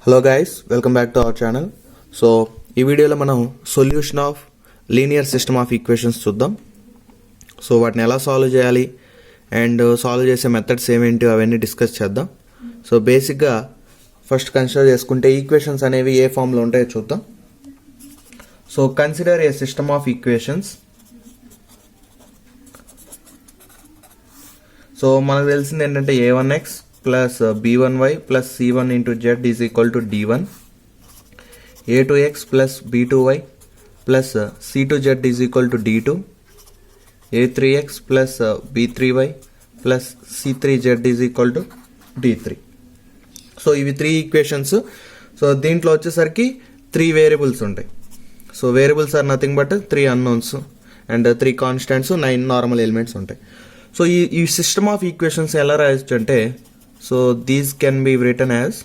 Hello guys, welcome back to our channel. So ఈ వీడియోలో మనం solution of linear system of equations చూద్దాం. So వాటిని ఎలా సాల్వ్ చేయాలి అండ్ సాల్వ్ చేసే మెథడ్స్ ఏమేంటి అవన్నీ డిస్కస్ చేద్దాం. సో బేసిక్గా ఫస్ట్ కన్సిడర్ చేసుకుంటే ఈక్వేషన్స్ అనేవి ఏ ఫామ్లో ఉంటాయో చూద్దాం. So consider A system of equations. So మనకు తెలిసింది ఏంటంటే a1x plus b1y plus c1 into z is equal to d1, a2x plus b2y plus c2z is equal to d2, a3x plus b3y plus c3z is equal to d3. So ఇవి 3 equations. So దీంట్లో వచ్చేసరికి 3 variables ఉంటాయి. So variables are nothing but 3 unknowns and 3 constants, 9 normal elements ఉంటాయి. So ఈ system of equations ఎలా రాయొచ్చు అంటే, so these can be written as,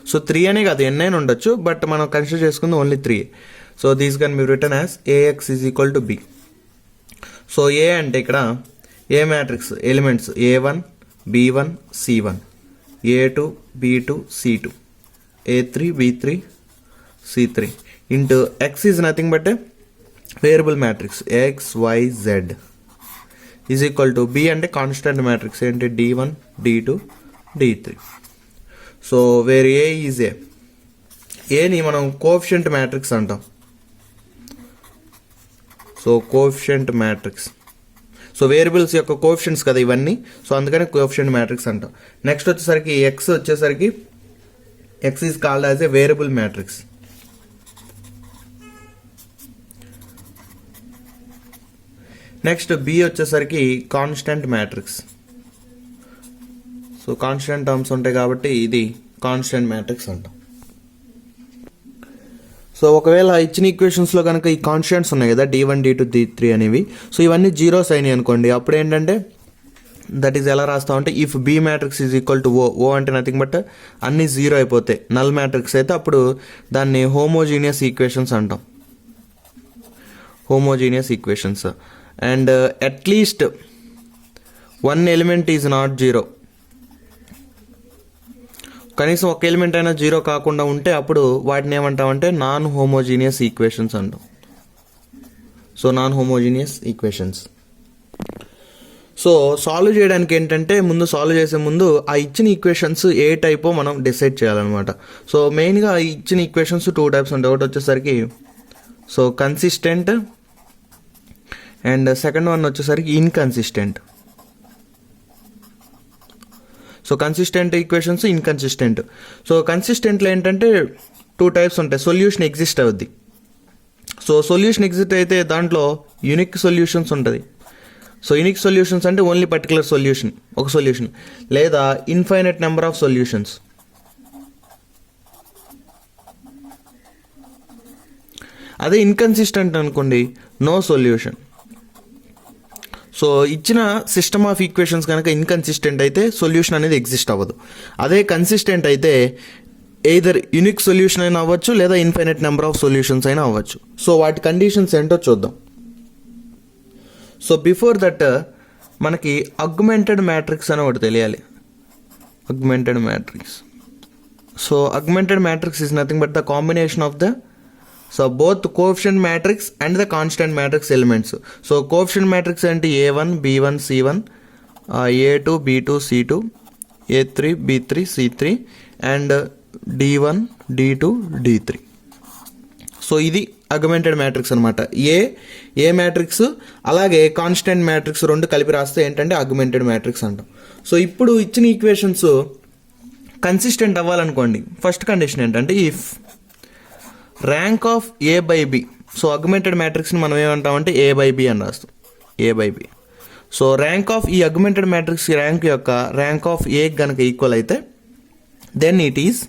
so 3 అనే కాదు ఎన్నైనా ఉండొచ్చు, బట్ మనం కన్సిడర్ చేసుకుంది only 3. So these can be written as ax is equal to b. So A అంటే ఇక్కడ ఏ matrix elements a1 b1 c1, a2 b2 c2, a3 b3 c3 into x is nothing but A variable matrix x y z is equal to b అంటే constant matrix ఏంటి d1 d2 d3. So where A is ఏని మనం coefficient matrix అంటాం. So coefficient matrix, so variables యొక్క coefficients కదా ఇవన్నీ, so అందుకని coefficient matrix అంటాం. నెక్స్ట్ వచ్చేసరికి ఎక్స్ వచ్చేసరికి X is called as a variable matrix. Next B వచ్చేసరికి constant matrix. So constant terms ఉంటాయి కాబట్టి ఇది కాన్స్టెంట్ మ్యాట్రిక్స్ అంటాం. సో ఒకవేళ ఇచ్చిన ఈక్వేషన్స్లో కనుక ఈ కాన్స్టెంట్స్ ఉన్నాయి కదా d1 d2 d3 అనేవి, సో ఇవన్నీ జీరోస్ అయినాయి అనుకోండి, అప్పుడు ఏంటంటే దట్ ఈజ్ ఎలా రాస్తామంటే if B matrix is equal to O అంటే నథింగ్ బట్ అన్నీ జీరో అయిపోతాయి, నల్ మ్యాట్రిక్స్ అయితే అప్పుడు దాన్ని హోమోజీనియస్ ఈక్వేషన్స్ అంటాం. Homogeneous equations. And at least 1 element is not zero, కనీసం ఒక ఎలిమెంట్ అయినా జీరో కాకుండా ఉంటే అప్పుడు వాటిని ఏమంటామంటే నాన్ హోమోజీనియస్ ఈక్వేషన్స్ అంటాం. So non homogeneous equations. So solve చేయడానికి ఏంటంటే సాల్వ్ చేసే ముందు ఆ ఇచ్చిన ఈక్వేషన్స్ ఏ టైపో మనం డిసైడ్ చేయాలన్నమాట. సో మెయిన్గా ఇచ్చిన ఈక్వేషన్స్ 2 టైప్స్ ఉంటాయి. ఒకటి వచ్చేసరికి so consistent and second one వచ్చేసరికి inconsistent. So consistent equations, inconsistent. So కన్సిస్టెంట్లో ఏంటంటే 2 టైప్స్ ఉంటాయి. సొల్యూషన్ ఎగ్జిస్ట్ అవుద్ది. సో సొల్యూషన్ ఎగ్జిస్ట్ అయితే దాంట్లో యూనిక్ సొల్యూషన్స్ ఉంటుంది. సో యూనిక్ సొల్యూషన్స్ అంటే ఓన్లీ పర్టికులర్ సొల్యూషన్, ఒక సొల్యూషన్, లేదా ఇన్ఫైనైట్ నెంబర్ ఆఫ్ సొల్యూషన్స్. అదే ఇన్కన్సిస్టెంట్ అనుకోండి, నో సొల్యూషన్. సో ఇచ్చిన సిస్టమ్ ఆఫ్ ఈక్వేషన్స్ కనుక ఇన్కన్సిస్టెంట్ అయితే సొల్యూషన్ అనేది ఎగ్జిస్ట్ అవ్వదు. అదే కన్సిస్టెంట్ అయితే ఎయిదర్ యూనిక్ సొల్యూషన్ అయినా అవ్వచ్చు, లేదా ఇన్ఫైనైట్ నెంబర్ ఆఫ్ సొల్యూషన్స్ అయినా అవ్వచ్చు. సో వాటి కండిషన్స్ ఏంటో చూద్దాం. సో బిఫోర్ దట్ మనకి అగ్మెంటెడ్ మ్యాట్రిక్స్ అని ఒకటి తెలియాలి. Augmented matrix. So augmented matrix is nothing but the combination of the both coefficient matrix and the constant matrix elements. So coefficient matrix అంటే a1 b1 c1, a2 b2 c2, a3 b3 c3 and d1 d2 d3. So ఇది augmented matrix అనమాట. ఏ matrix అలాగే constant matrix 2 కలిపి రాస్తే ఏంటంటే augmented matrix అంటాం. So ఇప్పుడు ఇచ్చిన ఈక్వేషన్స్ కన్సిస్టెంట్ అవ్వాలనుకోండి, ఫస్ట్ కండిషన్ ఏంటంటే if rank of A by B. So augmented మ్యాట్రిక్స్ని మనం ఏమంటామంటే ఏ బై బి అని రాస్తాం, A by B. So rank of ఈ అగ్మెంటెడ్ మ్యాట్రిక్స్ ర్యాంక్ యొక్క ర్యాంక్ ఆఫ్ ఏ కనుక ఈక్వల్ అయితే then it is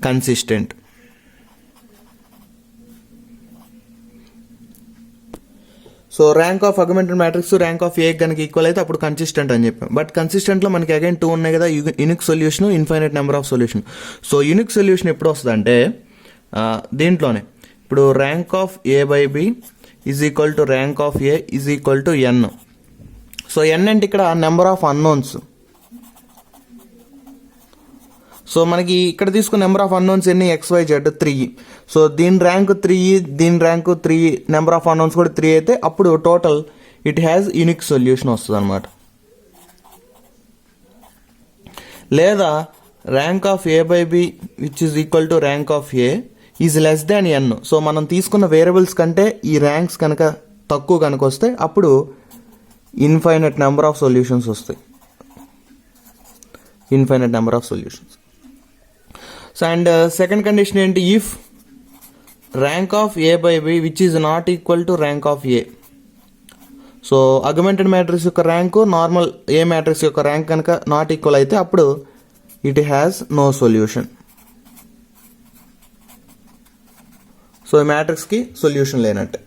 consistent. So rank of augmented matrix rank of A కనుక ఈక్వల్ అయితే అప్పుడు కన్సిస్టెంట్ అని చెప్పాం. బట్ కన్సిస్టెంట్లో మనకి అగైన్ 2 ఉన్నాయి కదా, unique solution, infinite number of solution. So unique solution ఎప్పుడు వస్తుందంటే దీంట్లోనే ఇప్పుడు rank of A by B is equal to rank of A is equal to N. So N అంటే ఇక్కడ నెంబర్ ఆఫ్ అన్నోన్స్. సో మనకి ఇక్కడ తీసుకున్న నెంబర్ ఆఫ్ అన్నోన్స్ ఎన్ని XYZ 3. సో దీని ర్యాంక్ 3, దీని ర్యాంక్ 3, నెంబర్ ఆఫ్ అన్నోన్స్ కూడా 3 అయితే అప్పుడు total it has unique solution వస్తుంది అనమాట. లేదా rank of A/B which is equal to rank of A is less than n. So మనం తీసుకున్న వేరియబుల్స్ కంటే ఈ ర్యాంక్స్ కనుక తక్కువ కనుక వస్తే అప్పుడు ఇన్ఫైనట్ నెంబర్ ఆఫ్ సొల్యూషన్స్ వస్తాయి. Infinite number of solutions. So and second condition ఏంటి, if rank of A/B which is not equal to rank of A. So augmented matrix యొక్క ర్యాంకు నార్మల్ ఏ మ్యాట్రిక్స్ యొక్క rank కనుక not equal అయితే అప్పుడు it has no solution. So ఈ మ్యాట్రిక్స్కి solution లేనట్టే.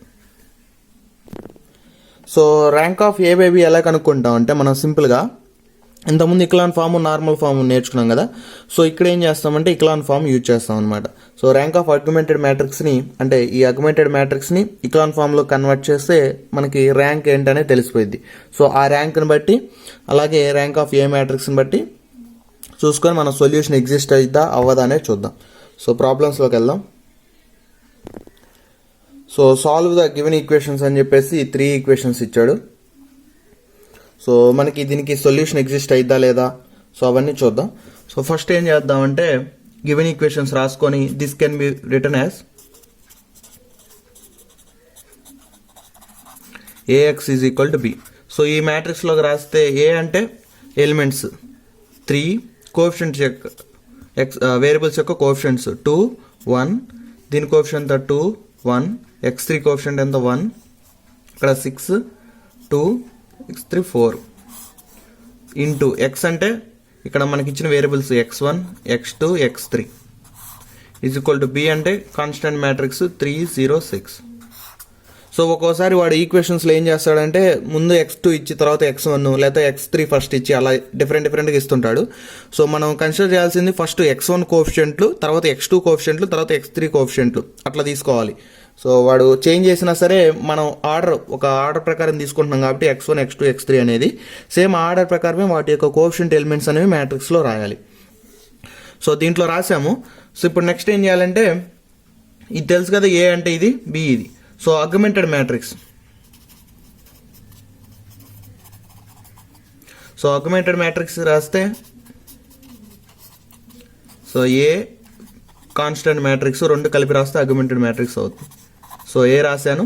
So rank of A/B ఎలా కనుక్కుంటాం అంటే మనం సింపుల్గా ఇంతకుముందు ఇక్లాన్ ఫామ్ నార్మల్ ఫామ్ నేర్చుకున్నాం కదా. సో ఇక్కడ ఏం చేస్తామంటే ఇక్లాన్ ఫామ్ యూజ్ చేస్తాం అనమాట. సో ర్యాంక్ ఆఫ్ అగ్మెంటెడ్ మ్యాట్రిక్స్ని అంటే ఈ అగ్మెంటెడ్ మ్యాట్రిక్స్ని ఇక్లాన్ ఫామ్లో కన్వర్ట్ చేస్తే మనకి ర్యాంక్ ఏంటనే తెలిసిపోయింది. సో ఆ ర్యాంక్ని బట్టి అలాగే ర్యాంక్ ఆఫ్ ఏ మ్యాట్రిక్స్ని బట్టి చూసుకొని మన సొల్యూషన్ ఎగ్జిస్ట్ అవుతుందా అవ్వదా అనేది చూద్దాం. సో ప్రాబ్లమ్స్లోకి వెళ్దాం. So solve the given equations అని చెప్పేసి 3 ఈక్వేషన్స్ ఇచ్చాడు. సో మనకి దీనికి సొల్యూషన్ ఎగ్జిస్ట్ అయిద్దా లేదా సో అవన్నీ చూద్దాం. సో ఫస్ట్ ఏం చేద్దామంటే గివెన్ ఈక్వేషన్స్ రాసుకొని this can be return as AX is equal to B. So ఈ మ్యాట్రిక్స్లోకి రాస్తే ఏ అంటే ఎలిమెంట్స్ 3, కోఎఫిషియంట్స్ యొక్క వేరియబుల్స్ యొక్క కోఎఫిషియంట్స్ 2, 1, దీని కోఎఫిషియంట్ 2, 1, x3 కోఎఫిషియంట్ ఎంత 1, ఇక్కడ 6, 2, x3 4 ఇంటూ x అంటే ఇక్కడ మనకి ఇచ్చిన variables x1, x2, x3 is equal to B అంటే కాన్స్టెంట్ మ్యాట్రిక్స్ 3, 0, 6. సో ఒక్కోసారి వాడు ఈక్వేషన్స్లో ఏం చేస్తాడంటే ముందు x2 ఇచ్చి తర్వాత x1 లేకపోతే x3 ఫస్ట్ ఇచ్చి అలా డిఫరెంట్గా ఇస్తుంటాడు. సో మనం కన్సిడర్ చేయాల్సింది ఫస్ట్ x1 కోఎఫిషియంట్లు, తర్వాత x2 కోఎఫిషియంట్లు, తర్వాత x3 కోఎఫిషియంట్లు అట్లా తీసుకోవాలి. సో వాడు చేంజ్ చేసినా సరే మనం ఒక ఆర్డర్ ప్రకారం తీసుకుంటున్నాం కాబట్టి x1, x2, x3 అనేది సేమ్ ఆర్డర్ ప్రకారమే వాటి యొక్క కోఎఫిషియంట్ ఎలిమెంట్స్ అనేవి మ్యాట్రిక్స్లో రాయాలి. సో దీంట్లో రాసాము. సో ఇప్పుడు నెక్స్ట్ ఏం చేయాలంటే ఇది తెలుసు కదా ఏ అంటే ఇది, B ఇది. So augmented matrix. So augmented matrix రాస్తే సో ఏ కాన్స్టెంట్ మ్యాట్రిక్స్ రెండు కలిపి రాస్తే అగ్మెంటెడ్ మ్యాట్రిక్స్ అవుతుంది. సో ఏ రాశాను.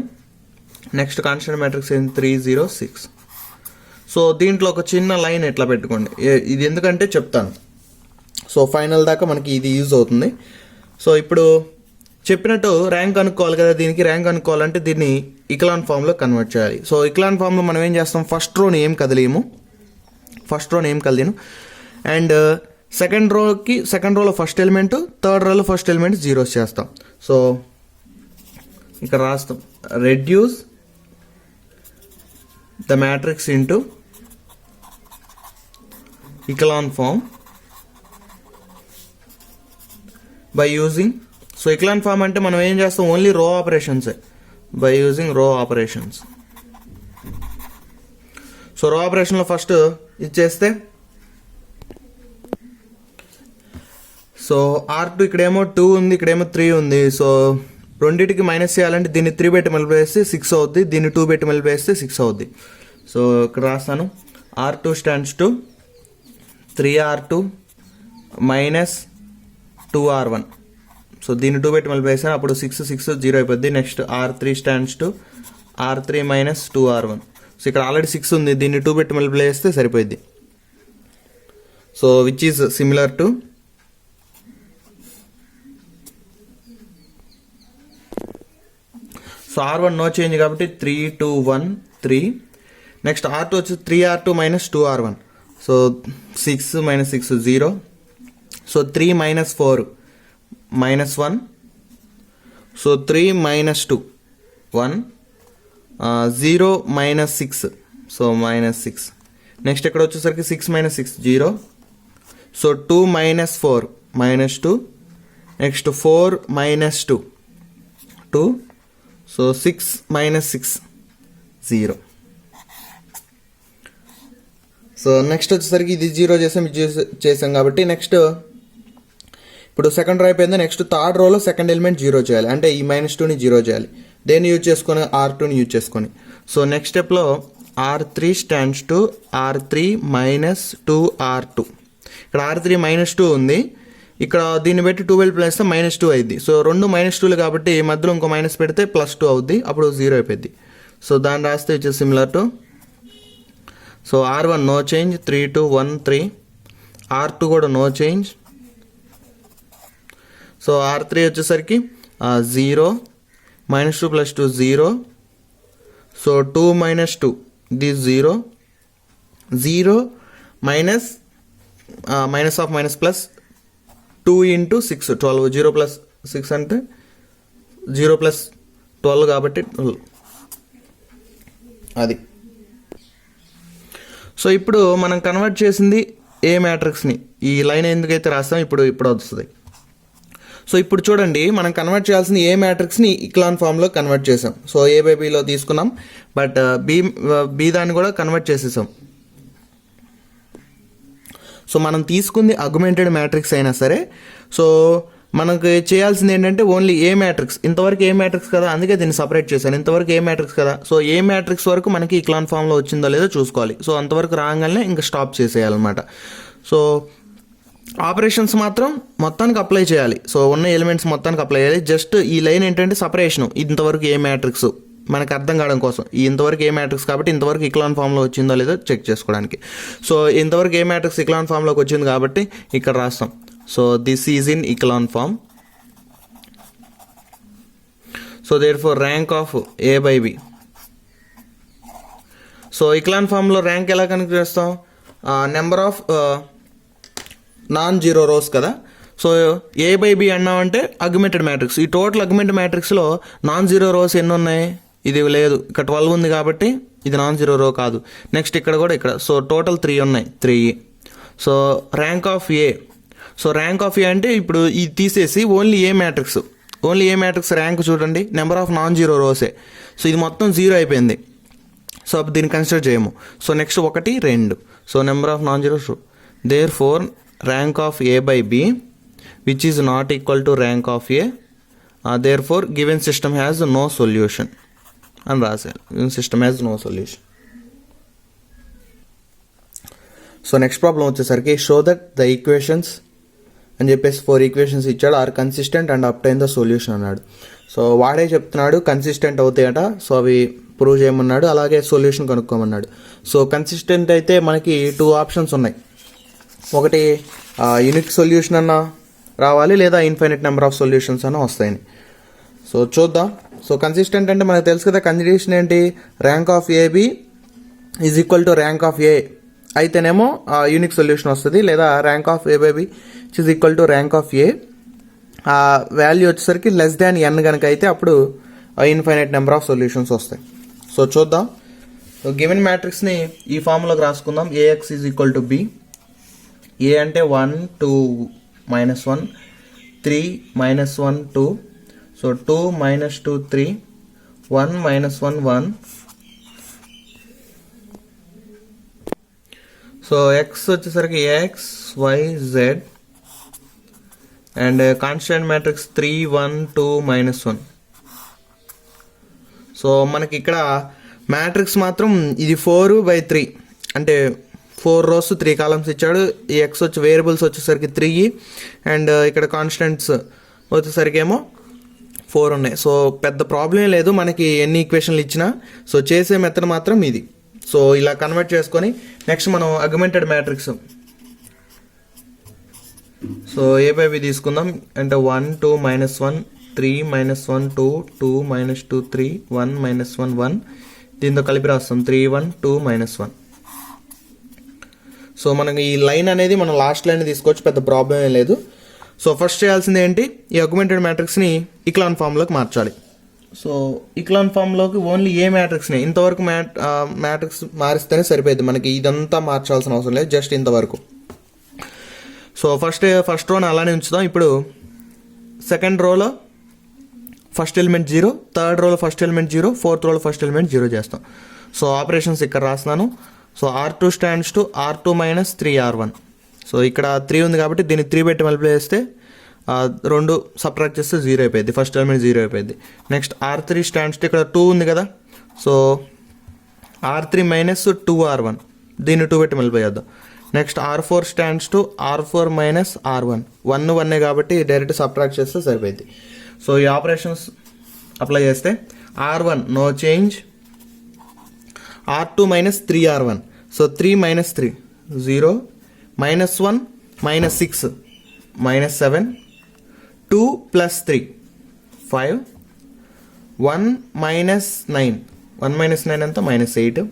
నెక్స్ట్ కాన్స్టెంట్ మ్యాట్రిక్స్ ఏంటి 3, 0, 6. సో దీంట్లో ఒక చిన్న లైన్ ఎట్లా పెట్టుకోండి, ఇది ఎందుకంటే చెప్తాను. సో ఫైనల్ దాకా మనకి ఇది యూజ్ అవుతుంది. సో ఇప్పుడు చెప్పినట్టు ర్యాంక్ అనుకోవాలి కదా, దీనికి ర్యాంక్ అనుకోవాలంటే దీన్ని ఇక్లాన్ ఫామ్లో కన్వర్ట్ చేయాలి. సో ఇక్లాన్ ఫామ్లో మనం ఏం చేస్తాం, ఫస్ట్ రోని ఏం కదిలేము, అండ్ సెకండ్ రోలో ఫస్ట్ ఎలిమెంట్, థర్డ్ రోలో ఫస్ట్ ఎలిమెంట్ జీరోస్ చేస్తాం. సో ఇక్కడ రాస్తాం reduce the matrix into echelon form by using. So echelon form అంటే మనం ఏం చేస్తాం, ఓన్లీ రో ఆపరేషన్సే, by using row operations. So row ఆపరేషన్లో ఫస్ట్ ఇచ్చేస్తే సో R2 ఇక్కడేమో 2 ఉంది, ఇక్కడేమో 3 ఉంది. సో రెండింటికి మైనస్ చేయాలంటే దీన్ని 3 పెట్టి మళ్ళీ వేస్తే 6 అవుద్ది, దీన్ని 2 పెట్టి మళ్ళీ వేస్తే 6 అవుద్ది. సో ఇక్కడ రాస్తాను R2 stands to 3R2 minus 2R1. So దీన్ని 2 పెట్టి మళ్ళీ వేసాను, అప్పుడు 6, 6, 0 అయిపోద్ది. Next R3 stands to R3 minus 2R1. So ఇక్కడ ఆల్రెడీ 6 ఉంది, దీన్ని 2 పెట్టి మళ్ళీ వేస్తే సరిపోద్ది. So which is similar to so R1 no change కాబట్టి 3, 2, 1, 3. నెక్స్ట్ R2 వచ్చి 3R2 minus 2R1. So 6 minus 6 0. So 3 minus 4 minus 1. So 3 minus 2 1. 0 minus 6 so minus 6. Next ఇక్కడ వచ్చేసరికి 6 minus 6 0. So 2 minus 4 minus 2. Next 4 minus 2 2. So 6 minus 6 0. So next వచ్చేసరికి ఇది 0 చేసాం, ఇది చేసాం కాబట్టి నెక్స్ట్ ఇప్పుడు సెకండ్ రో అయిపోయింది. నెక్స్ట్ థర్డ్ రోలో సెకండ్ ఎలిమెంట్ 0 చేయాలి, అంటే ఈ -2ని 0 చేయాలి. దేన్ని యూజ్ చేసుకొని, R2ని యూజ్ చేసుకొని. సో నెక్స్ట్ స్టెప్లో R3 stands to R3 - 2R2. ఇక్కడ R3 -2 ఉంది, ఇక్కడ దీన్ని బట్టి 12 ప్లస్ -2 అయింది. సో రెండు -2లు కాబట్టి మధ్యలో ఇంకో మైనస్ పెడితే +2 అవుద్ది, అప్పుడు 0 అయిపోయింది. సో దాన్ని రాస్తే వచ్చేసి similar to, so R1 no change, 3 2 1 3. R2 కూడా నో చేంజ్. సో R3 వచ్చేసరికి 0, -2 + 2 0. So 2 - 2 this 0 0 minus minus of minus plus 2 into 6 12. 0 plus 6 అంటే 0 plus 12 కాబట్టి 12 అది. సో ఇప్పుడు మనం కన్వర్ట్ చేసింది ఏ మ్యాట్రిక్స్ని, ఈ లైన్ ఎందుకైతే రాస్తాం ఇప్పుడు వస్తుంది. సో ఇప్పుడు చూడండి, మనం కన్వర్ట్ చేయాల్సిన ఏ మ్యాట్రిక్స్ని ఇక్లాన్ ఫామ్లో కన్వర్ట్ చేసాం. సో A/Bలో తీసుకున్నాం, బట్ బి దాన్ని కూడా కన్వర్ట్ చేసేసాం. సో మనం తీసుకుంది అగ్మెంటెడ్ మ్యాట్రిక్స్ అయినా సరే, సో మనకు చేయాల్సింది ఏంటంటే ఓన్లీ ఏ మ్యాట్రిక్స్. ఇంతవరకు ఏ మ్యాట్రిక్స్ కదా, అందుకే దీన్ని సపరేట్ చేశాను. ఇంతవరకు ఏ మ్యాట్రిక్స్ కదా, సో ఏ మ్యాట్రిక్స్ వరకు మనకి ఇక్లాన్ ఫామ్లో వచ్చిందో లేదో చూసుకోవాలి. సో అంతవరకు రాగానే ఇంకా స్టాప్ చేసేయాలన్నమాట. సో ఆపరేషన్స్ మాత్రం మొత్తానికి అప్లై చేయాలి. సో ఉన్న ఎలిమెంట్స్ మొత్తానికి అప్లై చేయాలి. జస్ట్ ఈ లైన్ ఏంటంటే సపరేషను, ఇంతవరకు ఏ మ్యాట్రిక్స్ మనకు అర్థం కావడం కోసం. ఇంతవరకు ఏ మ్యాట్రిక్స్ కాబట్టి ఇంతవరకు ఇక్లాన్ ఫామ్లో వచ్చిందో లేదో చెక్ చేసుకోవడానికి. సో ఇంతవరకు ఏ మ్యాట్రిక్స్ ఇక్లాన్ ఫామ్లోకి వచ్చింది కాబట్టి ఇక్కడ రాస్తాం. So this is in echelon form. So therefore rank of A/B. So echelon ఫామ్లో ర్యాంక్ ఎలా కనుక చేస్తాం, నెంబర్ ఆఫ్ non-zero రోస్ కదా. సో A/B అన్నామంటే అగ్మెంటెడ్ మ్యాట్రిక్స్. ఈ టోటల్ అగ్మెంటెడ్ మ్యాట్రిక్స్లో non-zero రోస్ ఎన్ని ఉన్నాయి, ఇది లేదు, ఇక్కడ 12 ఉంది కాబట్టి ఇది non-zero రో కాదు. నెక్స్ట్ ఇక్కడ కూడా ఇక్కడ, సో టోటల్ 3 ఉన్నాయి, 3. So rank of A. So rank of A అంటే ఇప్పుడు ఇది తీసేసి ఓన్లీ ఏ మ్యాట్రిక్స్ ర్యాంక్ చూడండి, నెంబర్ ఆఫ్ non-zero రోసే. సో ఇది మొత్తం 0 అయిపోయింది, సో దీన్ని కన్సిడర్ చేయము. So next 1 2. So number of non-zero రో. therefore rank of A/B which is not equal to rank of A, therefore given system has no solution and రాసారు, given system has no solution. So next problem వచ్చేసరికి show that the equations అని చెప్పేసి 4 equations ఇచ్చాడు, are consistent and obtain the solution అన్నాడు. So వాడే చెప్తున్నాడు consistent అవుతాయట, so అవి ప్రూవ్ చేయమన్నాడు, అలాగే సొల్యూషన్ కనుక్కోమన్నాడు. సో కన్సిస్టెంట్ అయితే మనకి 2 ఆప్షన్స్ ఉన్నాయి. ఒకటి యూనిక్ సొల్యూషన్ అన్న రావాలి, లేదా ఇన్ఫైనైట్ నెంబర్ ఆఫ్ సొల్యూషన్స్ అన్న వస్తాయని. సో చూద్దాం. సో కన్సిస్టెంట్ అంటే మనకు తెలుసు కదా, కండిషన్ ఏంటి, rank of AB is equal to rank of A అయితేనేమో యూనిక్ సొల్యూషన్ వస్తుంది, లేదా rank of A/B is equal to rank of A value వచ్చేసరికి n కనుక అయితే అప్పుడు ఇన్ఫైనైట్ నెంబర్ ఆఫ్ సొల్యూషన్స్ వస్తాయి. సో చూద్దాం. గివెన్ మ్యాట్రిక్స్ని ఈ ఫార్ములాకి రాసుకుందాం. AX is equal to B. A అంటే 1 2 -1 3 -1 2. సో 2 -2 3 1 -1 1. సో X వచ్చేసరికి X Y Z and constant matrix 3 1 2 -1. So మనకి ఇక్కడ మ్యాట్రిక్స్ మాత్రం ఇది 4/3 అంటే 4 రోస్ 3 కాలమ్స్ ఇచ్చాడు. ఈ X వచ్చి వేరియబుల్స్ వచ్చేసరికి 3 అండ్ ఇక్కడ కాన్స్టెంట్స్ వచ్చేసరికి ఏమో 4 ఉన్నాయి. సో పెద్ద ప్రాబ్లం లేదు మనకి ఎన్ని ఈక్వేషన్లు ఇచ్చినా. సో చేసే మెథడ్ మాత్రం ఇది. సో ఇలా కన్వర్ట్ చేసుకొని నెక్స్ట్ మనం అగ్మెంటెడ్ మ్యాట్రిక్స్, సో A/B తీసుకుందాం. అంటే 1 2 -1 3 -1 2 2 -2 3 1 -1 1. దీంతో కలిపి రాస్తాం 3 1 2 -1. సో మనకి ఈ లైన్ అనేది మనం లాస్ట్ లైన్ తీసుకోవచ్చు, పెద్ద ప్రాబ్లం ఏం లేదు. సో ఫస్ట్ చేయాల్సింది ఏంటి, ఈ అగ్మెంటెడ్ మ్యాట్రిక్స్ని ఇక్లాన్ ఫామ్లోకి మార్చాలి. సో ఇక్లాన్ ఫామ్లోకి ఓన్లీ ఏ మ్యాట్రిక్స్ని ఇంతవరకు మ్యాట్రిక్స్ మారిస్తేనే సరిపోయింది, మనకి ఇదంతా మార్చాల్సిన అవసరం లేదు, జస్ట్ ఇంతవరకు. సో ఫస్ట్ రోని అలానే ఉంచుదాం. ఇప్పుడు సెకండ్ రోలో ఫస్ట్ ఎలిమెంట్ 0, థర్డ్ రోలో ఫస్ట్ ఎలిమెంట్ 0, ఫోర్త్ రోలో ఫస్ట్ ఎలిమెంట్ 0 చేస్తాం. సో ఆపరేషన్స్ ఇక్కడ రాస్తున్నాను. So R2 stands to R2 - 3R1. So ఇక్కడ 3 ఉంది కాబట్టి దీన్ని 3 పెట్టి మల్టిప్లై చేస్తే రెండు సబ్ట్రాక్ట్ చేస్తే 0 అయిపోయింది, ఫస్ట్ ఎలిమెంట్ 0 అయిపోయింది. నెక్స్ట్ R3 స్టాండ్స్ టు ఇక్కడ 2 ఉంది కదా, సో R3 మైనస్ 2R1, దీన్ని 2 పెట్టి మళ్ళీపోయేద్దాం. Next R4 stands to R4 minus R1, 1 కాబట్టి డైరెక్ట్ సబ్ట్రాక్ట్ చేస్తే సరిపోయింది. సో ఈ ఆపరేషన్స్ అప్లై చేస్తే R1 no change, R2 minus 3R1, so 3 minus 3 0, minus 1 minus 6 minus 7, 2 plus 3 5, 1 minus 9, 1 minus 9 అంతా minus 8.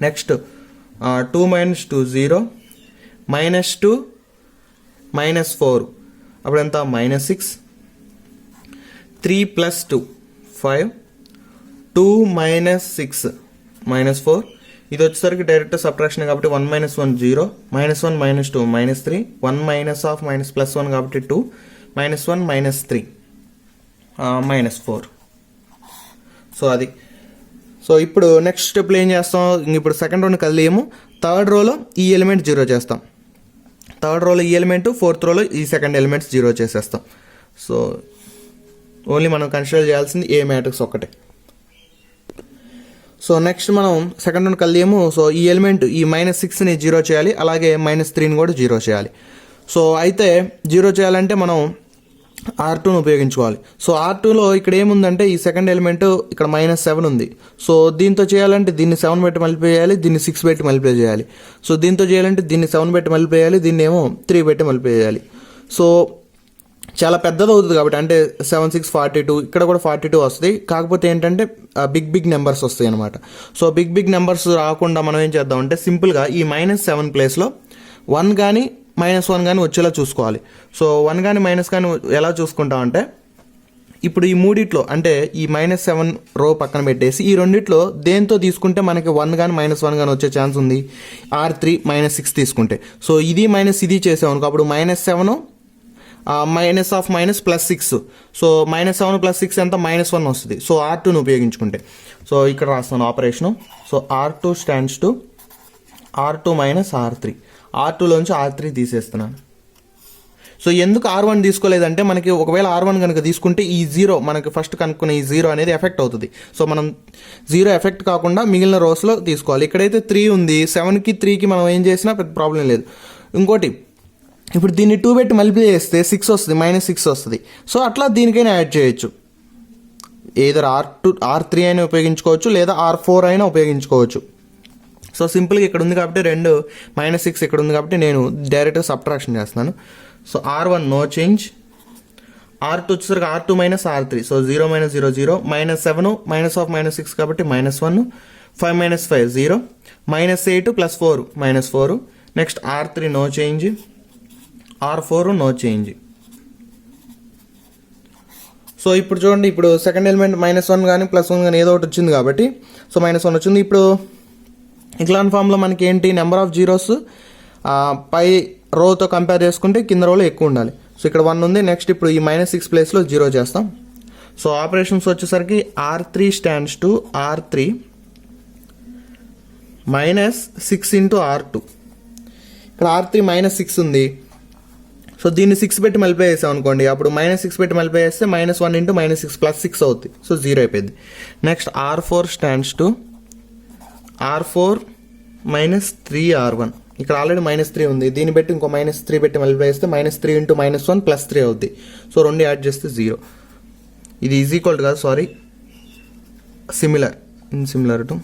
Next 2 minus 2 0, minus 2 minus 4 అప్పుడు ఎంత minus 6, 3 plus 2 5, 2 minus 6 minus 4. ఇది వచ్చేసరికి డైరెక్ట్ సబ్ట్రాక్షన్ కాబట్టి 1 minus 1 0, minus 1 minus 2 minus 3, 1 minus of minus plus 1 కాబట్టి 2, minus 1 minus 3 minus 4. So అది. So ఇప్పుడు next స్టెప్లో ఏం చేస్తాం, ఇప్పుడు సెకండ్ రోని కదిలేము, థర్డ్ రోలో ఈ ఎలిమెంట్ 0 చేస్తాం, థర్డ్ రోలో ఈ ఎలిమెంట్, ఫోర్త్ రోలో ఈ సెకండ్ ఎలిమెంట్స్ 0 చేసేస్తాం. సో ఓన్లీ మనం కన్సిడర్ చేయాల్సింది ఏ మ్యాట్రిక్స్ ఒక్కటే. సో నెక్స్ట్ మనం సెకండ్ రోని కదిలేము, సో ఈ ఎలిమెంట్ ఈ మైనస్ 6ని 0 చేయాలి, అలాగే మైనస్ 3ని కూడా 0 చేయాలి. సో అయితే 0 చేయాలంటే మనం R2ను ఉపయోగించుకోవాలి. సో R2లో ఇక్కడ ఏముందంటే ఈ సెకండ్ ఎలిమెంట్ ఇక్కడ మైనస్ 7 ఉంది. సో దీంతో చేయాలంటే దీన్ని 7 పెట్టి మల్టిప్లై చేయాలి, దీన్ని 6 పెట్టి మల్టిప్లై చేయాలి. సో దీంతో చేయాలంటే దీన్ని 7 పెట్టి మల్టిప్లై చేయాలి, దీన్ని ఏమో 3 పెట్టి మల్టిప్లై చేయాలి. సో చాలా పెద్దది అవుతుంది కాబట్టి, అంటే 7 6 42, ఇక్కడ కూడా 42 వస్తుంది. కాకపోతే ఏంటంటే బిగ్ నెంబర్స్ వస్తాయి అనమాట. సో బిగ్ నెంబర్స్ రాకుండా మనం ఏం చేద్దామంటే సింపుల్గా ఈ మైనస్ 7 ప్లేస్లో 1 కానీ మైనస్ 1 కానీ వచ్చేలా చూసుకోవాలి. సో 1 కానీ మైనస్ కానీ ఎలా చూసుకుంటామంటే ఇప్పుడు ఈ మూడిట్లో అంటే ఈ మైనస్ 7 రో పక్కన పెట్టేసి ఈ రెండిట్లో దేంతో తీసుకుంటే మనకి 1 కానీ మైనస్ 1 కానీ వచ్చే ఛాన్స్ ఉంది, R3 మైనస్ 6 తీసుకుంటే. సో ఇది మైనస్ ఇది చేసామనుకో అప్పుడు minus 7 minus of minus plus 6, so minus 7 plus 6 ఎంత మైనస్ 1 వస్తుంది. సో R2ను ఉపయోగించుకుంటే సో ఇక్కడ రాస్తాను operation. So R2 stands to R2 minus R3, R2లోంచి R3 తీసేస్తున్నాను. సో ఎందుకు R1 తీసుకోలేదంటే మనకి ఒకవేళ R1 కనుక తీసుకుంటే ఈ 0 మనకి ఫస్ట్ కనుక్కున్న ఈ 0 అనేది ఎఫెక్ట్ అవుతుంది. సో మనం 0 ఎఫెక్ట్ కాకుండా మిగిలిన రోస్లో తీసుకోవాలి. ఇక్కడైతే 3 ఉంది, 7కి 3కి మనం ఏం చేసినా పెద్ద ప్రాబ్లం లేదు. ఇంకోటి ఇప్పుడు దీన్ని 2 పెట్టి మల్టిప్లై చేస్తే 6 వస్తుంది, మైనస్ 6 వస్తుంది. సో అట్లా దీనికైనా యాడ్ చేయొచ్చు, ఏదర్ R3 అయినా ఉపయోగించుకోవచ్చు లేదా R4 అయినా ఉపయోగించుకోవచ్చు. సో సింపుల్గా ఇక్కడ ఉంది కాబట్టి 2 మైనస్ 6 ఇక్కడ ఉంది కాబట్టి నేను డైరెక్ట్గా సబ్ట్రాక్షన్ చేస్తున్నాను. So R1 no change, R2 వచ్చేసరికి R2 minus R3, so 0 minus 0 0, minus 7 minus of minus 6 కాబట్టి minus 1, 5 minus 5 0, minus 8 plus 4 minus 4. Next R3 no change, R4 no change. So ఇప్పుడు చూడండి, ఇప్పుడు సెకండ్ ఎలిమెంట్ మైనస్ 1 కానీ plus 1 కానీ ఏదో ఒకటి వచ్చింది కాబట్టి సో మైనస్ 1 వచ్చింది. ఇప్పుడు ఇక్లాన్ ఫామ్లో మనకి ఏంటి నెంబర్ ఆఫ్ జీరోస్ పై రోతో కంపేర్ చేసుకుంటే కింద రోలో ఎక్కువ ఉండాలి. సో ఇక్కడ 1 ఉంది. నెక్స్ట్ ఇప్పుడు ఈ మైనస్ 6 ప్లేస్లో 0 చేస్తాం. సో ఆపరేషన్స్ వచ్చేసరికి R3 stands to R3 minus 6 into R2. ఇక్కడ R3 మైనస్ 6 ఉంది, సో దీన్ని 6 పెట్టి మల్టిప్లై చేసాం అనుకోండి, అప్పుడు మైనస్ 6 పెట్టి మల్టిప్లై చేస్తే మైనస్ 1 ఇంటూ మైనస్ 6 ప్లస్ 6 అవుతుంది. సో 0 అయిపోయింది. Next R4 stands to R4 minus 3R1. ఇక్కడ ఆల్రెడీ మైనస్ 3 ఉంది, దీన్ని బట్టి ఇంకో మైనస్ 3 పెట్టి మల్టిప్లై చేస్తే మైనస్ 3 ఇంటూ మైనస్ 1 ప్లస్ 3 అవుద్ది. సో 2 యాడ్ చేస్తే 0. ఇది ఈజ్ ఈక్వల్ కాదు, sorry, similar to.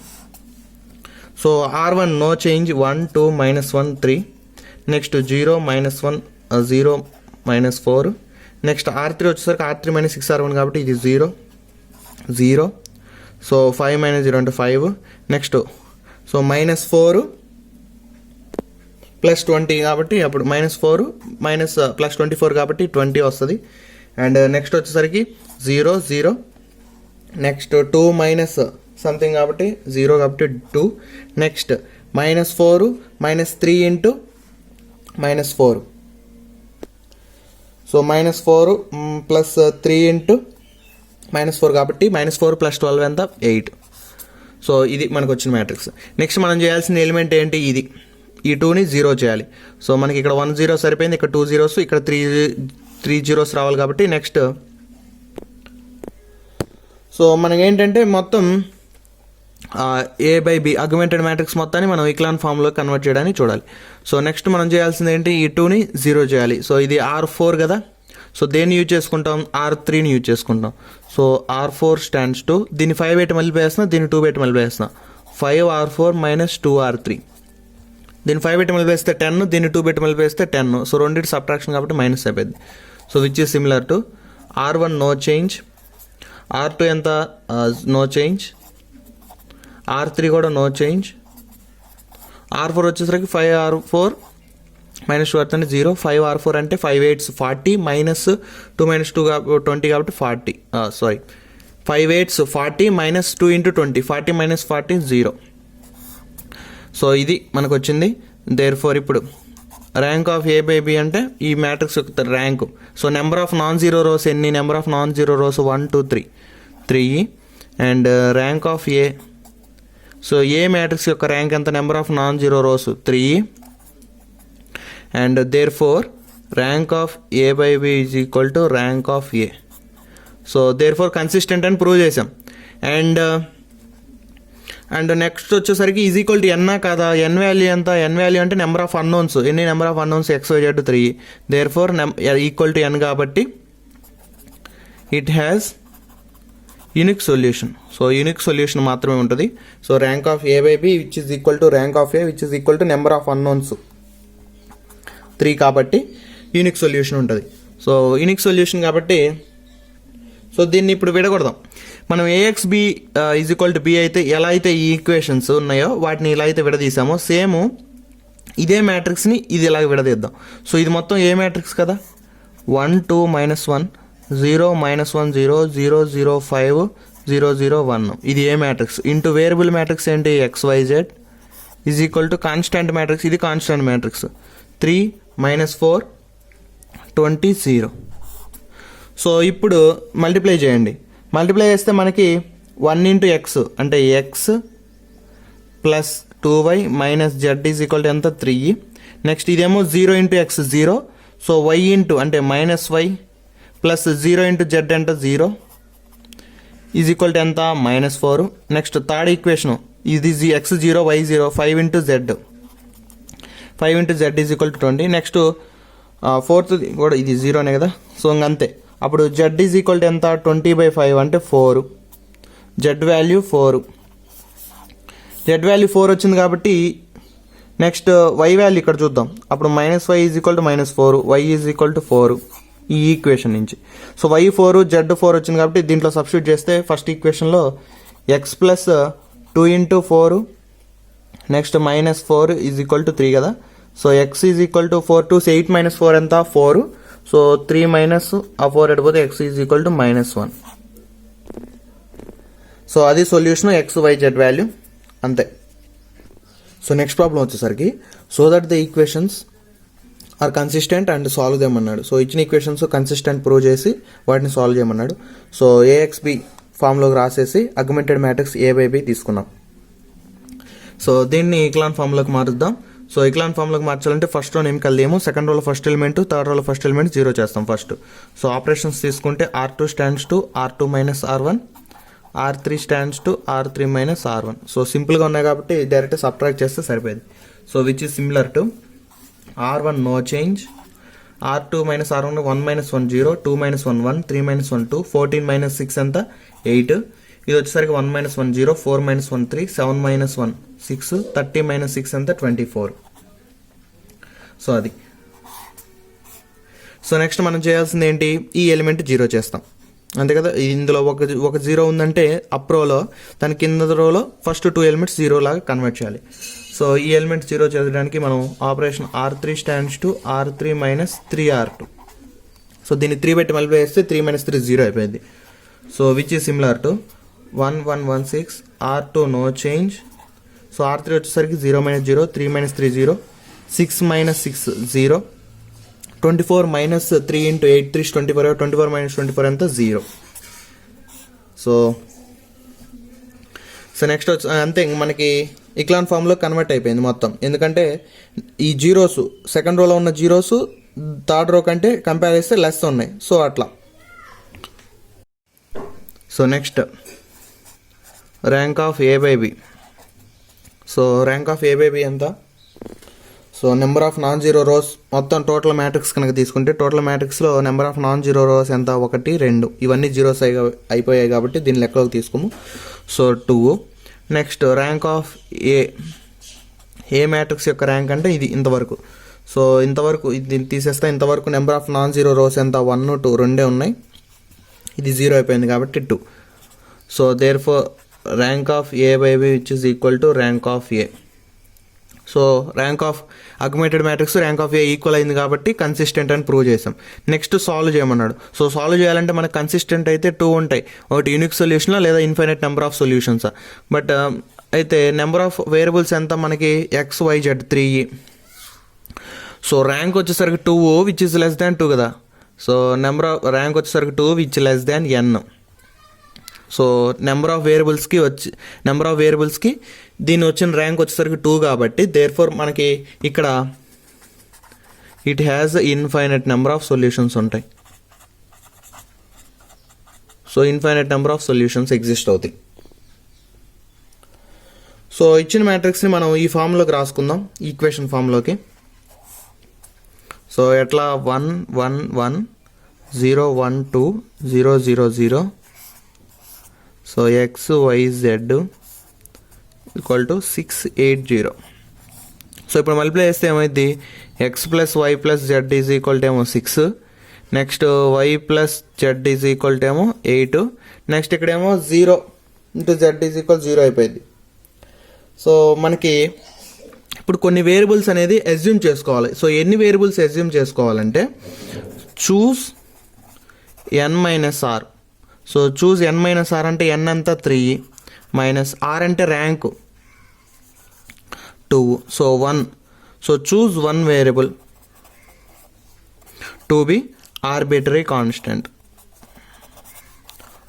So R1 no change, 1 2 minus 1 3. Next 0 minus 1 0 minus 4. Next R3 వచ్చేసరికి R3 మైనస్ 6R1 కాబట్టి ఇది 0 0. సో 5 మైనస్ 0 అంటే 5. నెక్స్ట్ సో మైనస్ 4 ప్లస్ 20 కాబట్టి అప్పుడు మైనస్ 4 మైనస్ ప్లస్ 24 కాబట్టి 20 వస్తుంది. అండ్ నెక్స్ట్ వచ్చేసరికి 0 0. నెక్స్ట్ 2 మైనస్ సంథింగ్ కాబట్టి 0 కాబట్టి 2. Next minus 4 minus 3 into minus 4. So minus 4 plus 3 into minus 4 కాబట్టి మైనస్ 4 ప్లస్ 12 ఎంత 8. సో ఇది మనకు వచ్చిన మ్యాట్రిక్స్. నెక్స్ట్ మనం చేయాల్సిన ఎలిమెంట్ ఏంటి, ఇది ఈ 2ని 0 చేయాలి. సో మనకి ఇక్కడ 1 0 సరిపోయింది, ఇక్కడ 2 zeros, ఇక్కడ 3 జీరోస్ రావాలి కాబట్టి నెక్స్ట్ సో మనకి ఏంటంటే మొత్తం ఏ బై బి అగ్మెంటెడ్ మ్యాట్రిక్స్ మొత్తాన్ని మనం ఇక్లాన్ ఫామ్లో కన్వర్ట్ చేయడానికి చూడాలి. సో నెక్స్ట్ మనం చేయాల్సింది ఏంటి, ఈ 2ని 0 చేయాలి. సో ఇది R4 కదా, సో దేన్ని యూజ్ చేసుకుంటాం, R3ని యూజ్ చేసుకుంటాం. సో R4 స్టాండ్స్ టు, దీన్ని 5 పెట్టి మళ్ళీ వేస్తున్నా, దీన్ని 2 పెట్టి మళ్ళీ వేస్తున్నా. 5R4 - 2R3, దీన్ని 5 పెట్టి మళ్ళీ వేస్తే 10, దీన్ని 2 పెట్టి మళ్ళీ వేస్తే 10. సో రెండింటి సబ్ట్రాక్షన్ కాబట్టి మైనస్ అయిపోయింది. So which is similar to R1 no change, R2 ఎంత నో చేంజ్, R3 కూడా నో చేంజ్, R4 వచ్చేసరికి 5R4 - 2R3 అంటే 0. 5R4 అంటే 5 8s 40 - 2 - 2 20 కాబట్టి 40, సారీ 5 8s 40 - 2 × 20, 40 - 40 0. సో ఇది మనకు వచ్చింది. దేర్ ఫోర్ ఇప్పుడు rank of A by B అంటే ఈ మ్యాట్రిక్స్ యొక్క rank. So number of non zero rows ఎన్ని, number of non zero rows 1 2 3 and rank of A. So A matrix యొక్క ర్యాంక్ ఎంత, number of non zero rows 3 and therefore rank of A by B is equal to rank of A. So therefore consistent అని prove చేసాం. And next వచ్చేసరికి is equal to ఎన్నా కాదా, N value ఎంత, N value అంటే number of unknowns, ఎన్ని number of unknowns XYZ 3, therefore equal to N కాబట్టి it has unique solution. So unique solution మాత్రమే ఉంటుంది. So rank of A by B which is equal to rank of A which is equal to number of unknowns 3 కాబట్టి unique solution ఉంటుంది. So unique solution కాబట్టి so దీన్ని ఇప్పుడు విడగొడదాం. మనం AXB is equal to B అయితే ఎలా అయితే ఈ ఈక్వేషన్స్ ఉన్నాయో వాటిని ఇలా అయితే విడదీసామో సేమ్ ఇదే మ్యాట్రిక్స్ని ఇది ఇలాగ విడదీద్దాం. సో ఇది మొత్తం ఏ మ్యాట్రిక్స్ కదా, 1 2 - 1 0 - 1 0 0 0 5 0 0 1. ఇది ఏ మ్యాట్రిక్స్ ఇంటూ వేరియబుల్ మ్యాట్రిక్స్ ఏంటి XYZ is equal to constant matrix, ఇది కాన్స్టెంట్ మ్యాట్రిక్స్ 3 - 4 20 0. సో ఇప్పుడు మల్టిప్లై చేయండి. మల్టిప్లై చేస్తే మనకి 1 × x అంటే x plus 2y minus z is equal to ఎంత 3. నెక్స్ట్ ఇదేమో 0 × x 0, సో y ఇంటూ అంటే -y ప్లస్ 0 × z అంటే 0 ఈజ్ ఈక్వల్ టు ఎంత -4. నెక్స్ట్ థర్డ్ ఈక్వేషన్ ఇది x 0 y 0 5 × z, 5 × z is equal to 20. Next fourth కూడా ఇది 0నే కదా, so ఇంకంతే. అప్పుడు z ఈజ్ ఈక్వల్ టు ఎంత 20/5 అంటే 4, z వాల్యూ 4, z వాల్యూ 4 వచ్చింది కాబట్టి నెక్స్ట్ y వాల్యూ ఇక్కడ చూద్దాం. అప్పుడు -y is equal to -4, y is equal to 4 ఈ ఈక్వేషన్ నుంచి. సో y 4 z 4 వచ్చింది కాబట్టి దీంట్లో సబ్స్టిట్యూట్ చేస్తే ఫస్ట్ ఈక్వేషన్లో x plus 2 × 4 next -4 is equal to 3 కదా. So x is equal to 4 2 8 - 4 ఎంత 4. సో 3 మైనస్ ఆ 4 ఎడిపోతే x is equal to -1. So అది సొల్యూషన్ XYZ వాల్యూ అంతే. సో నెక్స్ట్ ప్రాబ్లం వచ్చేసరికి so that the equations are consistent and solve చేయమన్నాడు. So ఇచ్చిన equations consistent prove చేసి వాటిని సాల్వ్ చేయమన్నాడు. సో AXB ఫామ్లోకి రాసేసి augmented matrix A by B తీసుకున్నాం. సో దీన్ని ఇక్లాన్ ఫామ్లోకి మారుద్దాం. సో ఇక్లాన్ ఫామ్లోకి మార్చాలంటే ఫస్ట్ రో ఏం కలిదేమో, సెకండ్ రోలో ఫస్ట్ ఎలిమెంట్, థర్డ్ రోలో ఫస్ట్ ఎలిమెంట్ 0 చేస్తాం ఫస్ట్. సో ఆపరేషన్స్ తీసుకుంటే R2 stands to R2 - R1, R3 stands to R3 - R1. So సింపుల్గా ఉన్నాయి కాబట్టి డైరెక్ట్ సబ్ట్రాక్ట్ చేస్తే సరిపోయింది. So which is similar to R1 no change, R2 - R1 1 - 1 0, 2 - 1 1, 3 - 1 2, 14 - 6 ఎంత 8. ఇది వచ్చేసరికి 1 - 1 0, 4 - 1 3, 7 - 1 6, 30 - 6 ఎంత 24. సో అది. సో నెక్స్ట్ మనం చేయాల్సింది ఏంటి, ఈ ఎలిమెంట్ 0 చేస్తాం అంతే కదా. ఇందులో ఒక 0 ఉందంటే అప్ రోలో దాని కింద రోలో ఫస్ట్ 2 ఎలిమెంట్స్ 0 లాగా కన్వర్ట్ చేయాలి. సో ఈ ఎలిమెంట్ 0 చేయడానికి మనం operation R3 stands to R3 - 3R2. So దీన్ని 3 పెట్టి మళ్ళీ వేస్తే 3 - 3 0 అయిపోయింది. So which is similar to 1 1 1 6, R2 no change. So R3 వచ్చేసరికి 0 - 0, 3 - 3 0, 6 - 6 0, 24 - 3 × 8 3 24, 24 - 24 ఎంత 0. సో నెక్స్ట్ వచ్చి అంతే మనకి ఇక్లాన్ ఫామ్లో కన్వర్ట్ అయిపోయింది మొత్తం. ఎందుకంటే ఈ జీరోస్ సెకండ్ రోలో ఉన్న జీరోస్ థర్డ్ రో కంటే కంపేర్ చేస్తే లెస్ ఉన్నాయి. సో అట్లా. So next rank of A by B. So rank of A by B ఎంత? So number of non zero rows మొత్తం టోటల్ మ్యాట్రిక్స్ కనుక తీసుకుంటే టోటల్ మ్యాట్రిక్స్లో number of non zero rows ఎంత? 1 2 ఇవన్నీ జీరోస్ అయిపోయాయి కాబట్టి దీన్ని లెక్కలోకి తీసుకోము. So 2. Next rank of A matrix యొక్క ర్యాంక్ అంటే ఇది ఇంతవరకు. సో ఇంతవరకు దీన్ని తీసేస్తే ఇంతవరకు number of non zero rows ఎంత? 1 2 రెండే ఉన్నాయి. ఇది 0 అయిపోయింది కాబట్టి 2. So therefore rank of A by B which is equal to rank of A. So rank of augmented matrix rank of A equal అయింది కాబట్టి కన్సిస్టెంట్ అని ప్రూవ్ చేసాం. నెక్స్ట్ సాల్వ్ చేయమన్నాడు. సో సాల్వ్ చేయాలంటే మనకు కన్సిస్టెంట్ అయితే 2 ఉంటాయి. ఒకటి యూనిక్ సొల్యూషనా లేదా ఇన్ఫైనైట్ నెంబర్ ఆఫ్ సొల్యూషన్సా. బట్ అయితే నెంబర్ ఆఫ్ వేరియబుల్స్ ఎంత మనకి? X why Z 3. So rank వచ్చేసరికి 2 విచ్ ఇస్ లెస్ దాన్ 2 కదా. సో ర్యాంక్ వచ్చేసరికి 2 which less than n. So number of వేరియబుల్స్కి దీని వచ్చిన ర్యాంక్ వచ్చేసరికి 2 కాబట్టి దేర్ ఫోర్ మనకి ఇక్కడ it has infinite number of solutions ఉంటాయి. So infinite number of solutions exist అవుతాయి. సో ఇచ్చిన మ్యాట్రిక్స్ని మనం ఈ ఫామ్లోకి రాసుకుందాం, ఈక్వేషన్ ఫామ్లోకి. సో ఎట్లా? 1 1 1 0 1 2 0 0 0. So X why Z equal to 6 8 0. సో ఇప్పుడు మల్టిప్లై చేస్తే ఏమైంది? X plus Y plus Z is equal to ఏమో 6. Next Y plus Z is equal to ఏమో 8. నెక్స్ట్ ఇక్కడేమో 0 ఇంటూ జెడ్ ఈజ్ ఈక్వల్ 0 అయిపోయింది. సో మనకి ఇప్పుడు కొన్ని వేరియబుల్స్ అనేది అజ్యూమ్ చేసుకోవాలి. సో ఎన్ని వేరియబుల్స్ అజ్యూమ్ చేసుకోవాలంటే choose n minus r. So choose n minus r అంటే n అంతా 3 మైనస్ ఆర్ అంటే rank 2. So 1. So choose 1 variable to be arbitrary constant.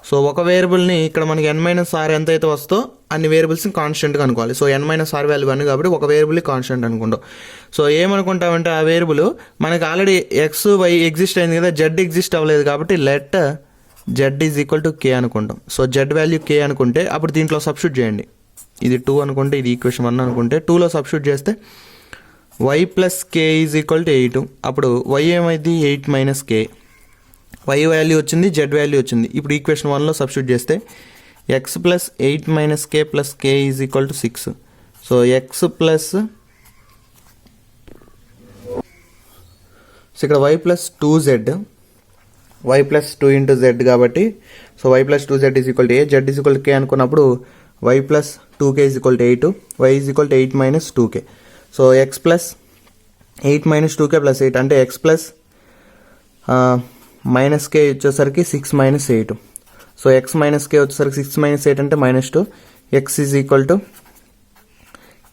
So ఒక వేరియబుల్ని ఇక్కడ మనకి n మైనస్ ఆర్ ఎంత అయితే వస్తో అన్ని వేరియబుల్స్ని కాన్స్టెంట్గా అనుకోవాలి. So n minus are value 1 కాబట్టి ఒక వేరియబుల్ని కాన్స్టెంట్ అనుకుంటాం. సో ఏమనుకుంటామంటే ఆ వేరియబుల్ మనకి ఆల్రెడీ ఎక్స్ వై ఎగ్జిస్ట్ అయింది కదా, జెడ్ ఎగ్జిస్ట్ అవ్వలేదు కాబట్టి let Z is equal to K అనుకుంటాం. సో జెడ్ వాల్యూ కే అనుకుంటే అప్పుడు దీంట్లో సబ్స్టిట్యూట్ చేయండి. ఇది 2 అనుకుంటే ఇది ఈక్వేషన్ 1 అనుకుంటే 2లో సబ్స్టిట్యూట్ చేస్తే Y plus K is equal to 8. అప్పుడు వై ఏమైంది? 8 మైనస్ కే. వై వాల్యూ వచ్చింది, జెడ్ వాల్యూ వచ్చింది. ఇప్పుడు ఈక్వేషన్ 1లో సబ్స్టిట్యూట్ చేస్తే X plus 8 minus K plus K is equal to 6. So X plus ఇక్కడ Y plus 2z, Y plus 2 into Z కాబట్టి so Y plus 2z is equal to A, Z is equal to K అనుకున్నప్పుడు Y plus 2k is equal to 8, y is equal to 8 minus 2k. So X plus 8 minus 2k plus 8 అంటే x plus minus k వచ్చేసరికి 6 minus 8. So x minus k వచ్చేసరికి 6 minus 8 అంటే minus 2. X is equal to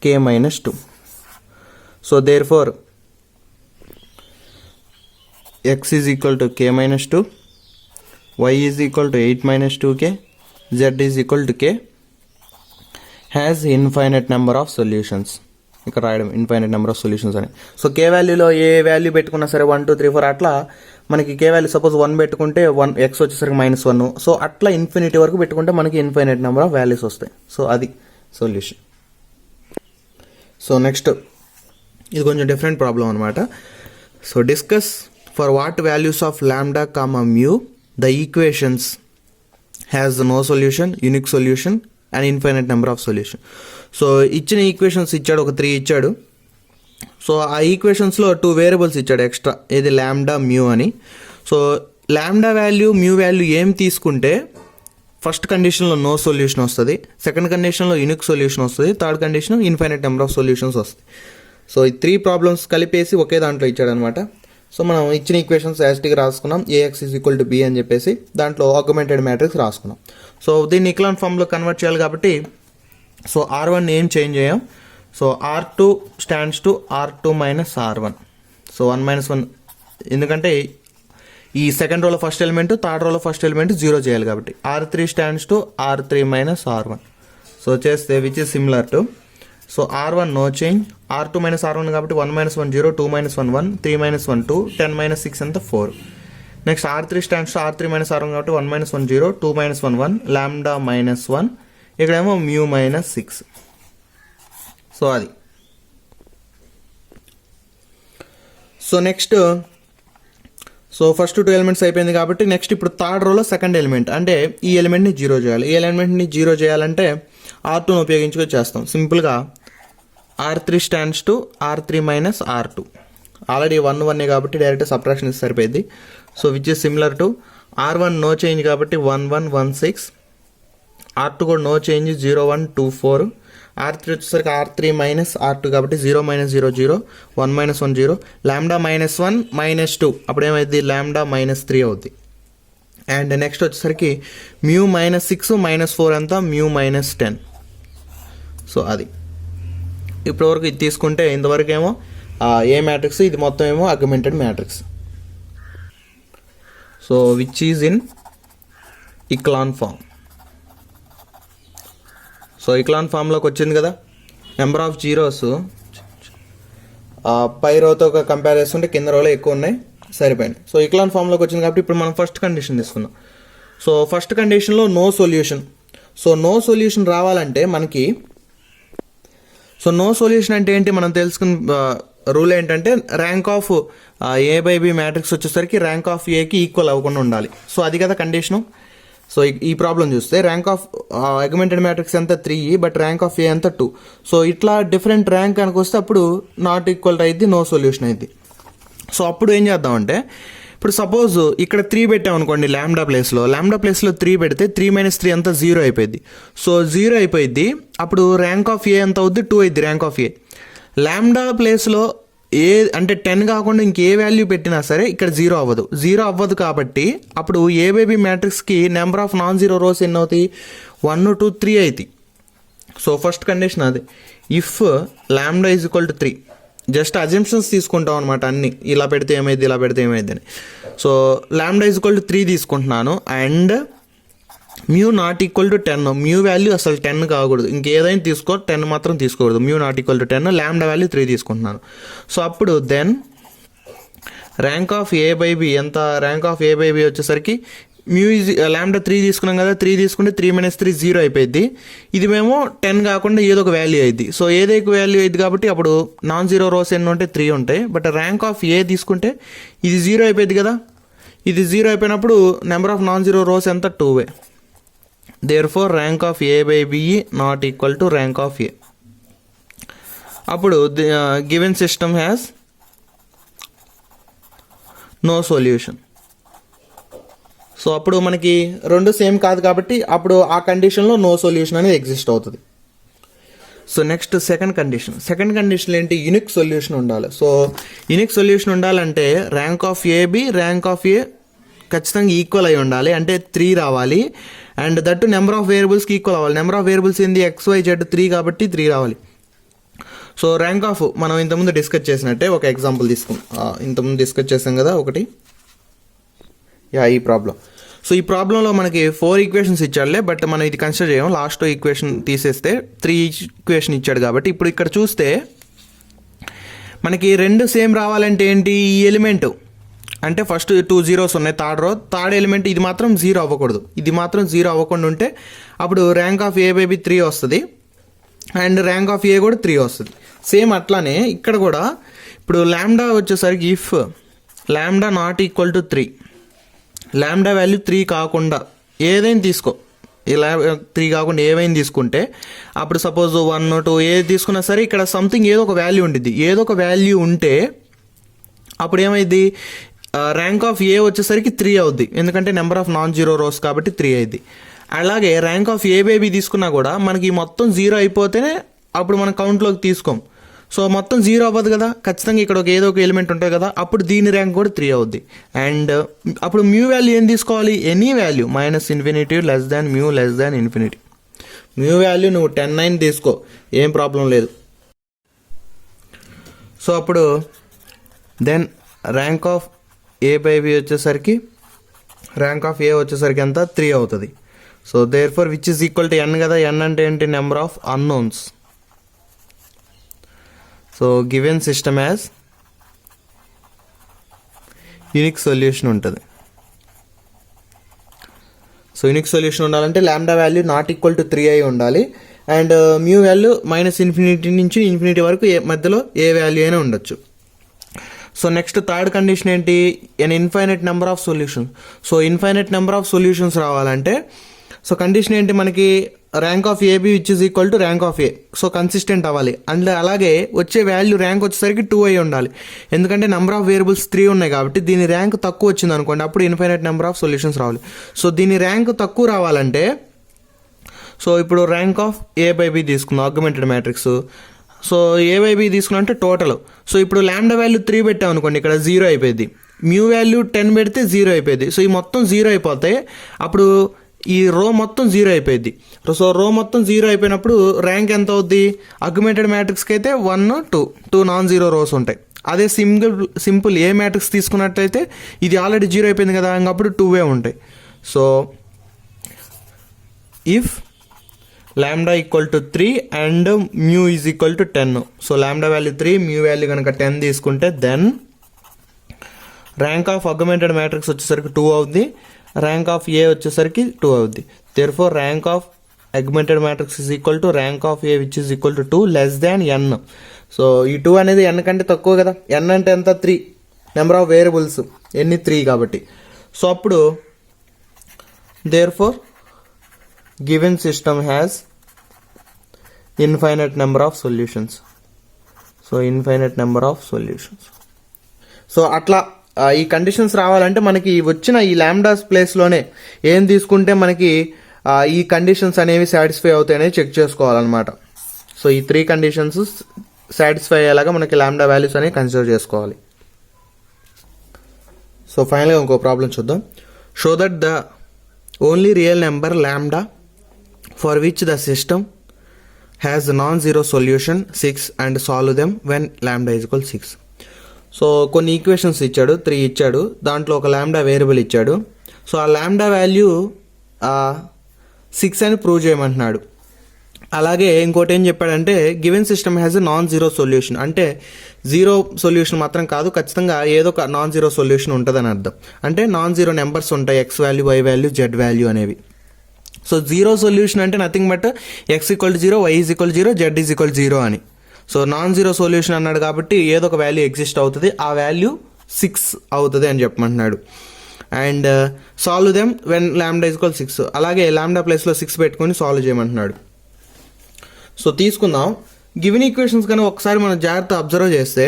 k minus 2. So therefore x is equal to k minus 2, y is equal to 8 minus 2k, z is equal to k, has infinite number of solutions. ఇక్కడ రాయడం infinite number of solutions అని. So కే వాల్యూలో ఏ value పెట్టుకున్నా సరే 1 2 3 4 అట్లా మనకి కే value suppose 1 పెట్టుకుంటే 1 X వచ్చేసరికి -1. So అట్లా ఇన్ఫినిటీ వరకు పెట్టుకుంటే మనకి ఇన్ఫైనైట్ నెంబర్ ఆఫ్ వాల్యూస్ వస్తాయి. సో అది సొల్యూషన్. సో నెక్స్ట్ ఇది కొంచెం డిఫరెంట్ ప్రాబ్లం అనమాట. So discuss for what values of lambda comma mu the equations has no solution, unique solution and infinite number of solution. So ఇచ్చిన equations ఇచ్చాడు, ఒక 3 ఇచ్చాడు. So ఆ ఈక్వేషన్స్లో 2 వేరియబుల్స్ ఇచ్చాడు ఎక్స్ట్రా, ఇది లాంబ్డా మ్యూ అని. So lambda value mu value ఏం తీసుకుంటే ఫస్ట్ కండిషన్లో నో సొల్యూషన్ వస్తుంది, సెకండ్ కండిషన్లో యూనిక్ సొల్యూషన్ వస్తుంది, third condition infinite number of solutions వస్తాయి. సో ఈ 3 ప్రాబ్లమ్స్ కలిపేసి ఒకే దాంట్లో ఇచ్చాడనమాట. సో మనం ఇచ్చిన ఈక్వేషన్స్ యాస్టిగా రాసుకున్నాం, AX is equal to B అని చెప్పేసి దాంట్లో ఆగ్మెంటెడ్ మ్యాట్రిక్స్ రాసుకున్నాం. సో దీన్ని ఇక్లాన్ ఫామ్లో కన్వర్ట్ చేయాలి కాబట్టి సో R1 ఏం చేంజ్ చేయం. So R2 stands to R2 minus R1. So 1 minus 1 ఎందుకంటే ఈ సెకండ్ రోలో ఫస్ట్ ఎలిమెంట్, థర్డ్ రోలో ఫస్ట్ ఎలిమెంట్ 0 చేయాలి కాబట్టి R3 stands to R3 minus R1. So చేస్తే which is similar to so R1 no change, R2 minus R1 కాబట్టి 1 minus 1 0, 2 minus 1 1, 3 minus 1 2, 10 minus 6 ఎంత 4. Next R3 stands to R3 minus R1 కాబట్టి 1 minus 1 0, 2 minus 1 1, lambda minus 1, ఇక్కడేమో mu minus 6. So అది. So next first 2 elements అయిపోయింది కాబట్టి next ఇప్పుడు third రోలో second element అంటే ఈ ఎలిమెంట్ని జీరో చేయాలి. ఈ ఎలిమెంట్ని జీరో చేయాలంటే R2ని ఉపయోగించుకొని చేస్తాం. సింపుల్గా R3 stands to R3 minus R2. Already 1 1 కాబట్టి డైరెక్ట్ సబ్ట్రాక్షన్ ఇస్తే సరిపోయింది. So which is similar to R1 no change కాబట్టి 1 1 1 6, R2 కూడా నో చేంజ్ 0 1 2 4, R3 వచ్చేసరికి R3 మైనస్ R2 కాబట్టి 0 minus 0 0, 1 minus 1 0, lambda minus 1 minus 2 అప్పుడు ఏమైంది లాంబ్డా మైనస్ 3 అవుద్ది. అండ్ నెక్స్ట్ వచ్చేసరికి మ్యూ మైనస్ 6 మైనస్ 4 అంతా మ్యూ మైనస్ 10. సో అది. ఇప్పటివరకు ఇది తీసుకుంటే ఇంతవరకు ఏమో ఏ మ్యాట్రిక్స్, ఇది మొత్తం ఏమో augmented matrix. So which is in echelon form. So echelon ఫామ్లోకి వచ్చింది కదా, నెంబర్ ఆఫ్ జీరోస్ పై రోతో కంపేర్ చేసుకుంటే కింద రోలో ఎక్కువ ఉన్నాయి, సరిపోయింది. సో ఇక్లాన్ ఫామ్లోకి వచ్చింది కాబట్టి ఇప్పుడు మనం ఫస్ట్ కండిషన్ తీసుకుందాం. సో ఫస్ట్ కండిషన్లో no solution. So no solution రావాలంటే మనకి నో సొల్యూషన్ అంటే ఏంటి మనం తెలుసుకున్న రూల్ ఏంటంటే rank of A by B matrix వచ్చేసరికి ర్యాంక్ ఆఫ్ ఏకి ఈక్వల్ అవ్వకుండా ఉండాలి. సో అది కదా కండిషను. సో ఈ ప్రాబ్లం చూస్తే ర్యాంక్ ఆఫ్ అగ్మెంటెడ్ మ్యాట్రిక్స్ ఎంత 3, బట్ ర్యాంక్ ఆఫ్ ఏ ఎంత 2. సో ఇట్లా డిఫరెంట్ ర్యాంక్ కనుక వస్తే అప్పుడు నాట్ ఈక్వల్ అయింది, నో సొల్యూషన్ అయింది. సో అప్పుడు ఏం చేద్దామంటే ఇప్పుడు సపోజ్ ఇక్కడ 3 పెట్టాం అనుకోండి, లాంబ్డా ప్లేస్లో 3 పెడితే 3 మైనస్ 3 అంతా 0 అయిపోయింది. సో 0 అయిపోయింది. అప్పుడు ర్యాంక్ ఆఫ్ ఏ ఎంత అవుద్ది 2 అయింది ర్యాంక్ ఆఫ్ ఏ. లాంబ్డా ప్లేస్లో ఏ అంటే 10 కాకుండా ఇంకే వాల్యూ పెట్టినా సరే ఇక్కడ 0 అవ్వదు కాబట్టి అప్పుడు ఏ బేబీ మ్యాట్రిక్స్కి number of non zero rows ఎన్ని అవుతాయి 1 2 3 అవుతాయి. సో ఫస్ట్ కండిషన్ అది. If lambda is equal to 3, just assumptions తీసుకుంటాం అనమాట, అన్ని ఇలా పెడితే ఏమైంది ఇలా పెడితే ఏమైంది అని. So lambda is equal to 3 తీసుకుంటున్నాను and mu not equal to 10. Mu value అసలు 10 కాకూడదు, ఇంకేదైనా తీసుకో 10 మాత్రం తీసుకోకూడదు. Mu not equal to 10, lambda value 3 తీసుకుంటున్నాను. సో అప్పుడు then rank of A by B ఎంత, rank of A by B వచ్చేసరికి మ్యూ ఈజ్ లాంబ్డా 3 తీసుకున్నాం కదా, 3 తీసుకుంటే 3 మైనస్ 3 0 అయిపోయింది. ఇది మేము 10 కాకుండా ఏదో ఒక వాల్యూ అయింది. సో ఏదైతే వాల్యూ అయింది కాబట్టి అప్పుడు నాన్ జీరో రోస్ ఎన్ని ఉంటాయి 3 ఉంటాయి. బట్ ర్యాంక్ ఆఫ్ ఏ తీసుకుంటే ఇది 0 అయిపోయింది కదా, ఇది 0 అయిపోయినప్పుడు number of non zero rows ఎంత 2. Therefore rank of A by B not equal to rank of A. అప్పుడు given system has no solution. So అప్పుడు మనకి రెండు సేమ్ కాదు కాబట్టి అప్పుడు ఆ కండిషన్లో నో సొల్యూషన్ అనేది ఎగ్జిస్ట్ అవుతుంది. సో నెక్స్ట్ సెకండ్ కండిషన్ ఏంటి, యూనిక్ సొల్యూషన్ ఉండాలి. సో యూనిక్ సొల్యూషన్ ఉండాలంటే rank of AB rank of A ఖచ్చితంగా ఈక్వల్ అయి ఉండాలి, అంటే 3 రావాలి. అండ్ దట్టు నెంబర్ ఆఫ్ వేరియబుల్స్కి ఈక్వల్ అవ్వాలి. నెంబర్ ఆఫ్ వేరియబుల్స్ ఏంది XYZ 3 కాబట్టి 3 రావాలి. సో ర్యాంక్ ఆఫ్ మనం ఇంతకుముందు డిస్కస్ చేసినట్టే ఒక ఎగ్జాంపుల్ ఇంతకుముందు డిస్కస్ చేసాం కదా ఒకటి, ఈ ప్రాబ్లం. సో ఈ ప్రాబ్లంలో మనకి 4 ఈక్వేషన్స్ ఇచ్చాడులే, బట్ మనం ఇది కన్సిడర్ చేయం. లాస్ట్ ఈక్వేషన్ తీసేస్తే 3 ఈక్వేషన్ ఇచ్చాడు కాబట్టి ఇప్పుడు ఇక్కడ చూస్తే మనకి 2 సేమ్ రావాలంటే ఏంటి, ఈ ఎలిమెంట్ అంటే ఫస్ట్ 2 zeros ఉన్నాయి థర్డ్ ఎలిమెంట్, ఇది మాత్రం 0 అవ్వకూడదు. ఇది మాత్రం 0 అవ్వకుండా ఉంటే అప్పుడు rank of A by B 3 వస్తుంది అండ్ ర్యాంక్ ఆఫ్ ఏ కూడా 3 వస్తుంది. సేమ్ అట్లానే ఇక్కడ కూడా ఇప్పుడు లాంబ్డా వచ్చేసరికి if lambda naught equal to 3, lambda value 3 కాకుండా ఏదైనా తీసుకో, ఇలా 3 కాకుండా ఏమైనా తీసుకుంటే అప్పుడు సపోజ్ 1 2 ఏది తీసుకున్నా సరే ఇక్కడ సంథింగ్ ఏదో ఒక వాల్యూ ఉండిద్ది. ఏదో ఒక వాల్యూ ఉంటే అప్పుడు ఏమైంది, ర్యాంక్ ఆఫ్ ఏ వచ్చేసరికి 3 అవుద్ది, ఎందుకంటే number of non zero rows కాబట్టి 3 అయింది. అలాగే rank of A by B తీసుకున్నా కూడా మనకి మొత్తం 0 అయిపోతేనే అప్పుడు మనం కౌంట్లోకి తీసుకోం. సో మొత్తం 0 అవ్వదు కదా, ఖచ్చితంగా ఇక్కడ ఏదో ఒక ఎలిమెంట్ ఉంటుంది కదా, అప్పుడు దీని ర్యాంక్ కూడా 3 అవుద్ది. అండ్ అప్పుడు మ్యూ వాల్యూ ఏం తీసుకోవాలి, any value -∞ less than mu less than infinity. Mu value నువ్వు 10 తీసుకో, ఏం ప్రాబ్లం లేదు. సో అప్పుడు then rank of A by B వచ్చేసరికి ర్యాంక్ ఆఫ్ ఏ వచ్చేసరికి ఎంత 3 అవుతుంది. So therefore which is equal to n కదా, n అంటే ఏంటి, number of unknowns. So given system as unique solution ఉంటుంది. సో యూనిక్ సొల్యూషన్ ఉండాలంటే lambda value not equal to 3 అయి ఉండాలి. అండ్ మ్యూ వాల్యూ -∞ నుంచి ఇన్ఫినిటీ వరకు మధ్యలో ఏ వాల్యూ అయినా ఉండొచ్చు. సో నెక్స్ట్ థర్డ్ కండిషన్ ఏంటి? An infinite number of solutions. So infinite number of solutions రావాలంటే సో కండిషన్ ఏంటి మనకి? Rank of AB which is equal to rank of A. So consistent అవ్వాలి. అండ్ అలాగే వచ్చే వాల్యూ ర్యాంక్ వచ్చేసరికి 2 అయి ఉండాలి. ఎందుకంటే నెంబర్ ఆఫ్ వేరియబుల్స్ 3 ఉన్నాయి కాబట్టి దీని ర్యాంక్ తక్కువ వచ్చింది అనుకోండి, అప్పుడు ఇన్ఫైనైట్ నెంబర్ ఆఫ్ సొల్యూషన్స్ రావాలి. సో దీని ర్యాంక్ తక్కువ రావాలంటే సో ఇప్పుడు rank of A by B తీసుకుందాం, augmented matrix. So A by B తీసుకున్నా అంటే టోటల్. సో ఇప్పుడు లాంబ్డా వాల్యూ 3 పెట్టాం అనుకోండి, ఇక్కడ 0 అయిపోయింది. మ్యూ వాల్యూ 10 పెడితే 0 అయిపోయింది. సో ఈ మొత్తం 0 అయిపోతాయి. అప్పుడు ఈ రో మొత్తం 0 అయిపోయింది. సో రో మొత్తం 0 అయిపోయినప్పుడు ర్యాంక్ ఎంత అవుద్ది? ఆగ్మెంటెడ్ మ్యాట్రిక్స్కి అయితే 1, 2 నాన్ జీరో రోస్ ఉంటాయి. అదే సింపుల్ ఏ మ్యాట్రిక్స్ తీసుకున్నట్లయితే ఇది ఆల్రెడీ 0 అయిపోయింది కదా, ఇంకప్పుడు 2 ఉంటాయి. So if lambda equal to 3 and mu is equal to 10. So lambda value 3, mu value కనుక 10 తీసుకుంటే then rank of augmented matrix వచ్చేసరికి 2 అవుద్ది, ర్యాంక్ ఆఫ్ ఏ వచ్చేసరికి 2 అవుద్ది. Therefore rank of augmented matrix is equal to rank of A which is equal to 2 less than n. So ఈ 2 అనేది n కంటే తక్కువ కదా. n అంటే ఎంత? 3. నెంబర్ ఆఫ్ వేరియబుల్స్ ఎన్ని? 3 కాబట్టి. సో అప్పుడు therefore given system has infinite number of solutions. So infinite number of solutions. So అట్లా ఈ కండిషన్స్ రావాలంటే మనకి వచ్చిన ఈ లాంబ్డాస్ ప్లేస్లోనే ఏం తీసుకుంటే మనకి ఈ కండిషన్స్ అనేవి సాటిస్ఫై అవుతాయనేది చెక్ చేసుకోవాలన్నమాట. సో ఈ 3 కండిషన్స్ సాటిస్ఫై అయ్యేలాగా మనకి లాంబ్డా వాల్యూస్ అనేవి కన్సిడర్ చేసుకోవాలి. సో ఫైనల్గా ఇంకో ప్రాబ్లం చూద్దాం. Show that the only real number lambda for which the system has non-zero solution 6 and solve them when lambda is equal 6. So కొన్ని ఈక్వేషన్స్ ఇచ్చాడు, 3 ఇచ్చాడు, దాంట్లో ఒక లాంబ్డా వేరియబుల్ ఇచ్చాడు. సో ఆ లాంబ్డా వాల్యూ 6 అని ప్రూవ్ చేయమంటున్నాడు. అలాగే ఇంకోటి ఏం చెప్పాడంటే given system has a non zero solution. అంటే జీరో సొల్యూషన్ మాత్రం కాదు, ఖచ్చితంగా ఏదో ఒక నాన్ జీరో సొల్యూషన్ ఉంటుందని అర్థం. అంటే నాన్ జీరో నెంబర్స్ ఉంటాయి, x value, y value, z value అనేవి. సో జీరో సొల్యూషన్ అంటే nothing but x equal 0, y is equal 0, z is equal 0 అని. సో నాన్ జీరో సొల్యూషన్ అన్నాడు కాబట్టి ఏదో ఒక వాల్యూ ఎగ్జిస్ట్ అవుతుంది, ఆ వాల్యూ 6 అవుతుంది అని చెప్పమంటున్నాడు. And solve them when lambda is equal 6. అలాగే లాంబ్డా ప్లేస్లో 6 పెట్టుకొని సాల్వ్ చేయమంటున్నాడు. సో తీసుకుందాం. గివెన్ ఈక్వేషన్స్ కానీ ఒకసారి మనం జాగ్రత్త అబ్జర్వ్ చేస్తే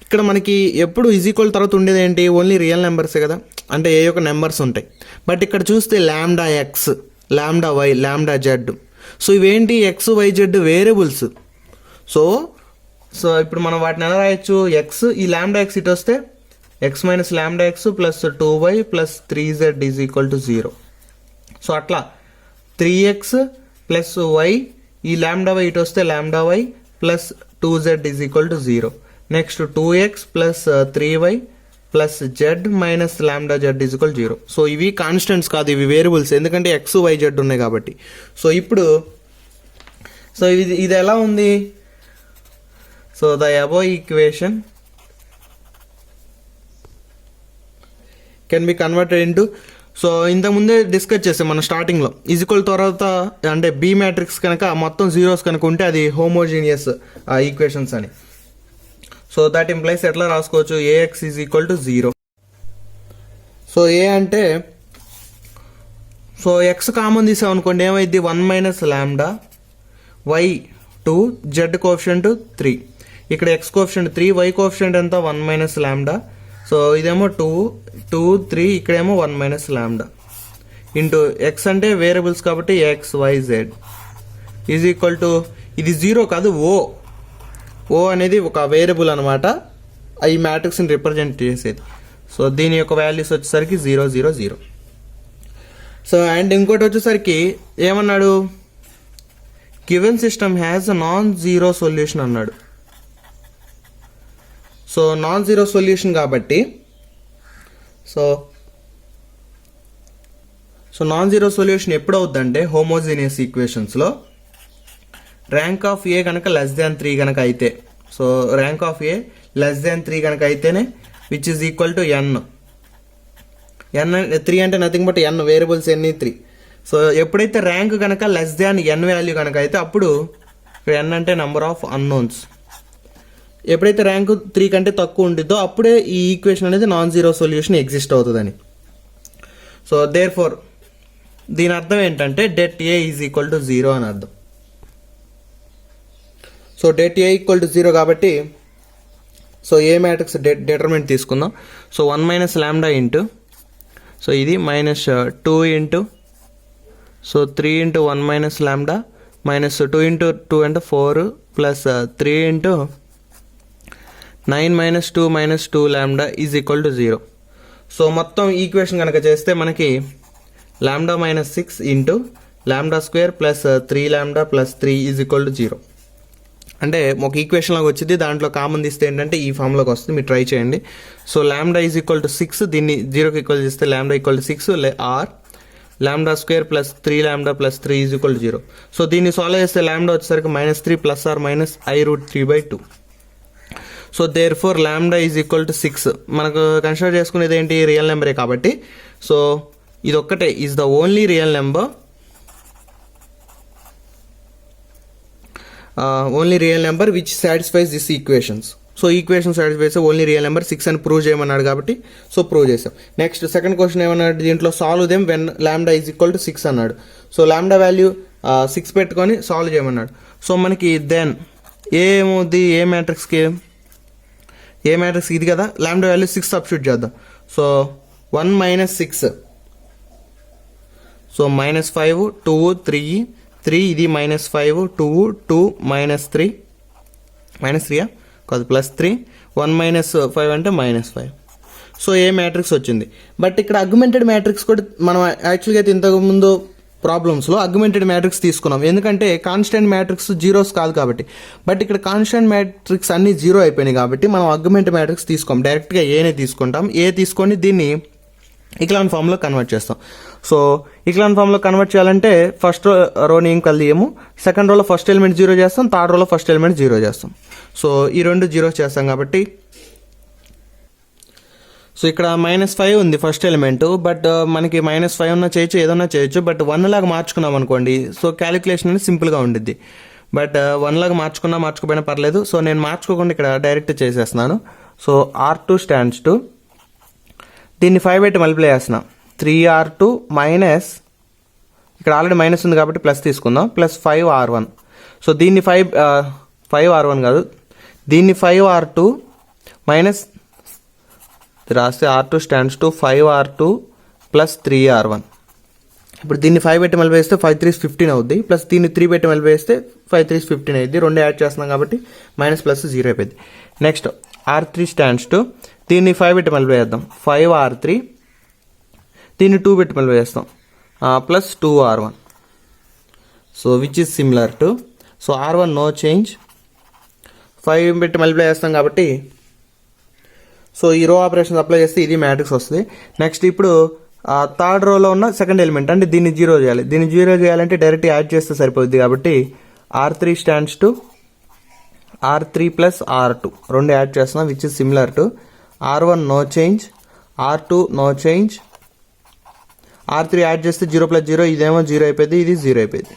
ఇక్కడ మనకి ఎప్పుడు ఈజ్ ఈక్వల్ తర్వాత ఉండేది ఏంటి? ఓన్లీ రియల్ నెంబర్సే కదా, అంటే ఏ యొక్క నెంబర్స్ ఉంటాయి. బట్ ఇక్కడ చూస్తే lambda X, lambda Y, lambda Z. So ఇవేంటి? X, why, Z variables. So ఇప్పుడు మనం వాటిని ఎలా రాయొచ్చు? ఎక్స్, ఈ లాంబ్డా ఎక్స్ ఇటు వస్తే x minus lambda x plus 2y plus 3z is equal to 0. So అట్లా 3x ప్లస్ వై, ఈ లాంబ్డా వై ఇటు వస్తే lambda y plus 2z is equal to 0. Next 2x plus 3y plus z minus lambda z is equal 0. So ఇవి constants కాదు, ఇవి variables, ఎందుకంటే X, why, Z ఉన్నాయి కాబట్టి. సో ఇప్పుడు ఇది ఎలా ఉంది? So the above equation can be converted into. So ఇంతకుముందే డిస్కస్ చేసాం మనం స్టార్టింగ్లో. ఈక్వల్ తర్వాత అంటే బి మ్యాట్రిక్స్ కనుక మొత్తం జీరోస్ కనుక ఉంటే అది హోమోజీనియస్ ఈక్వేషన్స్ అని. సో దట్ ఇంప్లైస్ ఎట్లా రాసుకోవచ్చు? AX is equal to 0. So A అంటే సో ఎక్స్ కామన్ తీసాం అనుకోండి, ఏమైంది? 1 minus lambda, Y 2, Z coefficient 3. ఇక్కడ ఎక్స్ కోఎఫిషియంట్ 3, వై కోఎఫిషియంట్ ఎంత? 1 మైనస్ లాంబ్డా. సో ఇదేమో 2, 3, ఇక్కడేమో 1 మైనస్ లాంబ్డా ఇంటూ ఎక్స్ అంటే వేరియబుల్స్ కాబట్టి x, why, z is equal to, ఇది 0 కాదు, ఓ అనేది ఒక వేరియబుల్ అనమాట, ఈ మ్యాట్రిక్స్ని రిప్రజెంట్ చేసేది. సో దీని యొక్క వాల్యూస్ వచ్చేసరికి 0, 0, 0. సో అండ్ ఇంకోటి వచ్చేసరికి ఏమన్నాడు? Given system has a non zero solution అన్నాడు. సో నాన్ జీరో సొల్యూషన్ కాబట్టి సో నాన్ జీరో సొల్యూషన్ ఎప్పుడు అవుద్దంటే హోమోజీనియస్ ఈక్వేషన్స్లో ర్యాంక్ ఆఫ్ ఏ కనుక లెస్ దాన్ 3 కనుక అయితే, so rank of A less than 3 కనుక అయితేనే విచ్ ఈజ్ ఈక్వల్ టు ఎన్. ఎన్ 3 అంటే nothing but N, variables ఎన్ని 3. సో ఎప్పుడైతే ర్యాంక్ కనుక లెస్ దాన్ ఎన్ వాల్యూ కనుక అయితే అప్పుడు ఎన్ అంటే నెంబర్ ఆఫ్ అన్నోన్స్. ఎప్పుడైతే ర్యాంక్ 3 కంటే తక్కువ ఉంటుందో అప్పుడే ఈ ఈక్వేషన్ అనేది నాన్ జీరో సొల్యూషన్ ఎగ్జిస్ట్ అవుతుందని. సో దేర్ ఫోర్ దీని అర్థం ఏంటంటే det A is equal to 0 అని అర్థం. So det A equal to 0 కాబట్టి సో ఏ మ్యాట్రిక్స్ డిటర్మినెంట్ తీసుకుందాం. So 1 minus lambda into, so ఇది minus 2 into, so 3 into 1 minus lambda minus 2 into 2 అంటే 4 ప్లస్ 3 ఇంటూ 9 మైనస్ 2 మైనస్ 2 ల్యాండా is equal to 0. So మొత్తం equation కనుక చేస్తే మనకి ల్యాండా minus 6 into lambda square plus 3 lambda plus 3 is equal to 0. అంటే ఒక ఈక్వేషన్ లాగా వచ్చింది, దాంట్లో కామన్ తీస్తే ఏంటంటే ఈ ఫామ్లోకి వస్తుంది, మీరు ట్రై చేయండి. సో ల్యాండా ఈజ్ ఈక్వల్ టు 6, దీన్ని 0కి ఈక్వల్ చేస్తే lambda equal to 6 or lambda square plus 3 lambda plus 3 is equal to 0. So దీన్ని సాల్వ్ చేస్తే ల్యాండా వచ్చేసరికి -3 plus or minus i√3/2. So therefore lambda is equal to 6. మనకు consider చేసుకునేది ఏంటి, real నెంబరే కాబట్టి. సో ఇది ఒక్కటే is the only real number, only real number which satisfies this equations. So equation satisfies only real number 6 అని prove చేయమన్నాడు కాబట్టి సో ప్రూవ్ చేసాం. నెక్స్ట్ సెకండ్ క్వశ్చన్ ఏమన్నాడు, దీంట్లో సాల్వ్ దెమ్ వెన్ ల్యాండా ఈజ్ ఈక్వల్ టు 6 అన్నాడు. సో ల్యాండా value 6 పెట్టుకొని సాల్వ్ చేయమన్నాడు. సో మనకి దెన్ ఏమవుద్ది, ఏ మ్యాట్రిక్స్కి ఇది కదా, ల్యాండా వాల్యూ 6 సబ్స్టిట్యూట్ చేద్దాం. సో 1 మైనస్ 6, సో -5 2 3 ఇది -5 2 -3 -3 కాదు +3 1 - 5 అంటే -5. సో ఏ మ్యాట్రిక్స్ వచ్చింది. బట్ ఇక్కడ అగ్మెంటెడ్ మ్యాట్రిక్స్ కూడా మనం యాక్చువల్గా అయితే ఇంతకుముందు ప్రాబ్లమ్స్లో అగ్మెంటెడ్ మ్యాట్రిక్స్ తీసుకున్నాం, ఎందుకంటే కాన్స్టెంట్ మ్యాట్రిక్స్ జీరోస్ కాదు కాబట్టి. బట్ ఇక్కడ కాన్స్టెంట్ మ్యాట్రిక్స్ అన్ని 0 అయిపోయినాయి కాబట్టి మనం అగ్మెంటెడ్ మ్యాట్రిక్స్ తీసుకోం, డైరెక్ట్గా ఏనే తీసుకుంటాం. ఏ తీసుకొని దీన్ని ఇక్లాన్ ఫామ్లో కన్వర్ట్ చేస్తాం. సో ఇక్లాన్ ఫామ్లో కన్వర్ట్ చేయాలంటే ఫస్ట్ రోని ఏం కలియము, సెకండ్ రోలో ఫస్ట్ ఎలిమెంట్ 0 చేస్తాం, థర్డ్ రోలో ఫస్ట్ ఎలిమెంట్ 0 చేస్తాం. సో ఈ రెండు 0 చేస్తాం కాబట్టి సో ఇక్కడ -5 ఉంది ఫస్ట్ ఎలిమెంట్, బట్ మనకి -5 ఉన్న చేయొచ్చు, ఏదన్నా చేయొచ్చు. బట్ 1 లాగా మార్చుకున్నాం అనుకోండి, సో క్యాలిక్యులేషన్ అనేది సింపుల్గా ఉండిద్ది. బట్ 1 లాగా మార్చుకోపోయినా పర్లేదు. సో నేను మార్చుకోకుండా ఇక్కడ డైరెక్ట్ చేసేస్తున్నాను. సో R2 స్టాండ్స్ టు, దీన్ని 5 పెట్టి మల్టిప్లై చేస్తున్నాం, 3R2 మైనస్, ఇక్కడ ఆల్రెడీ మైనస్ ఉంది కాబట్టి ప్లస్ తీసుకుందాం, ప్లస్ 5R1. సో దీన్ని 5R1 కాదు, దీన్ని 5R2 మైనస్ రాస్తే R2 stands to 5R2 plus 3R1. ఇప్పుడు దీన్ని 5 పెట్టి మళ్ళీ వేస్తే 5 3 15 అవుద్ది, ప్లస్ దీన్ని 3 పెట్టి మళ్ళీ వేస్తే 5 3 15 అయింది. రెండు యాడ్ చేస్తున్నాం కాబట్టి మైనస్ ప్లస్ 0 అయిపోయింది. నెక్స్ట్ R3 స్టాండ్స్ టు, దీన్ని 5 పెట్టి మళ్ళీ వేద్దాం, 5R3, దీన్ని 2 పెట్టి మళ్ళీ వేస్తాం, plus 2R1. So which is similar to, so R1 no change, 5 పెట్టి మల్టిప్లై చేస్తాం కాబట్టి సో ఈ రో ఆపరేషన్స్ అప్లై చేస్తే ఇది మ్యాట్రిక్స్ వస్తుంది. నెక్స్ట్ ఇప్పుడు థర్డ్ రోలో ఉన్న సెకండ్ ఎలిమెంట్ అంటే దీన్ని 0 చేయాలి. దీన్ని 0 చేయాలంటే డైరెక్ట్ యాడ్ చేస్తే సరిపోద్ది కాబట్టి R3 stands to R3 plus R2 రెండు యాడ్ చేస్తున్నాం, which is similar to R1 no change, R2 no change, R3 add చేస్తే 0 ప్లస్ 0, ఇదేమో 0 అయిపోయింది, ఇది 0 అయిపోయింది.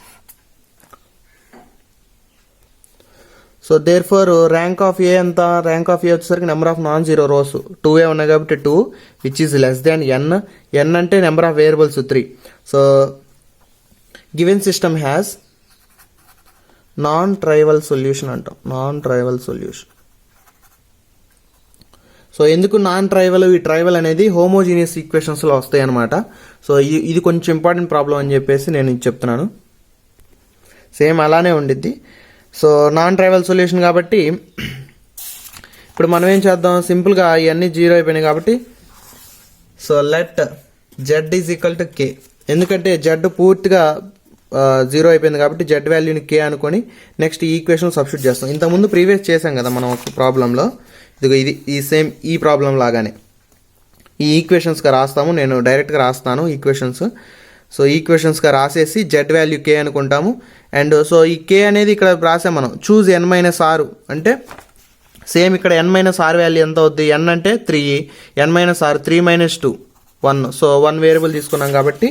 So therefore rank of A ఎంత, ర్యాంక్ ఆఫ్ ఏ వచ్చేసరికి number of non zero rows 2 ఉన్నాయి కాబట్టి 2 which is less than n అంటే number of variables 3. So given system has non trivial solution అంటాం, నాన్ ట్రైవల్ సొల్యూషన్. సో ఎందుకు non trivial, ఈ trivial అనేది homogeneous ఈక్వేషన్స్లో వస్తాయి అనమాట. సో ఇది కొంచెం ఇంపార్టెంట్ ప్రాబ్లం అని చెప్పేసి నేను ఇది చెప్తున్నాను. సేమ్ అలానే ఉండిద్ది. సో నాన్ ట్రైవల్ సొల్యూషన్ కాబట్టి ఇప్పుడు మనం ఏం చేద్దాం, సింపుల్గా ఇవన్నీ 0 అయిపోయినాయి కాబట్టి so let Z is equal to K, ఎందుకంటే జెడ్ పూర్తిగా 0 అయిపోయింది కాబట్టి జెడ్ వాల్యూని కే అనుకొని నెక్స్ట్ ఈ ఈక్వేషన్ సబ్స్టిట్యూట్ చేస్తాం. ఇంతకుముందు ప్రీవియస్ చేసాం కదా మనం ఒక ప్రాబ్లంలో, ఇదిగో ఇది ఈ సేమ్ ఈ ప్రాబ్లం లాగానే ఈ ఈక్వేషన్స్గా రాస్తాము. నేను డైరెక్ట్గా రాస్తాను ఈక్వేషన్స్. సో ఈక్వేషన్స్గా రాసేసి జెడ్ వాల్యూ కే అనుకుంటాము. అండ్ సో ఈ కే అనేది ఇక్కడ రాసాం మనం, చూజ్ n - r అంటే సేమ్ ఇక్కడ n మైనస్ ఆర్ వాల్యూ ఎంత అవుద్ది, n అంటే 3, n minus R 3 minus 2 1. So 1 variable తీసుకున్నాం కాబట్టి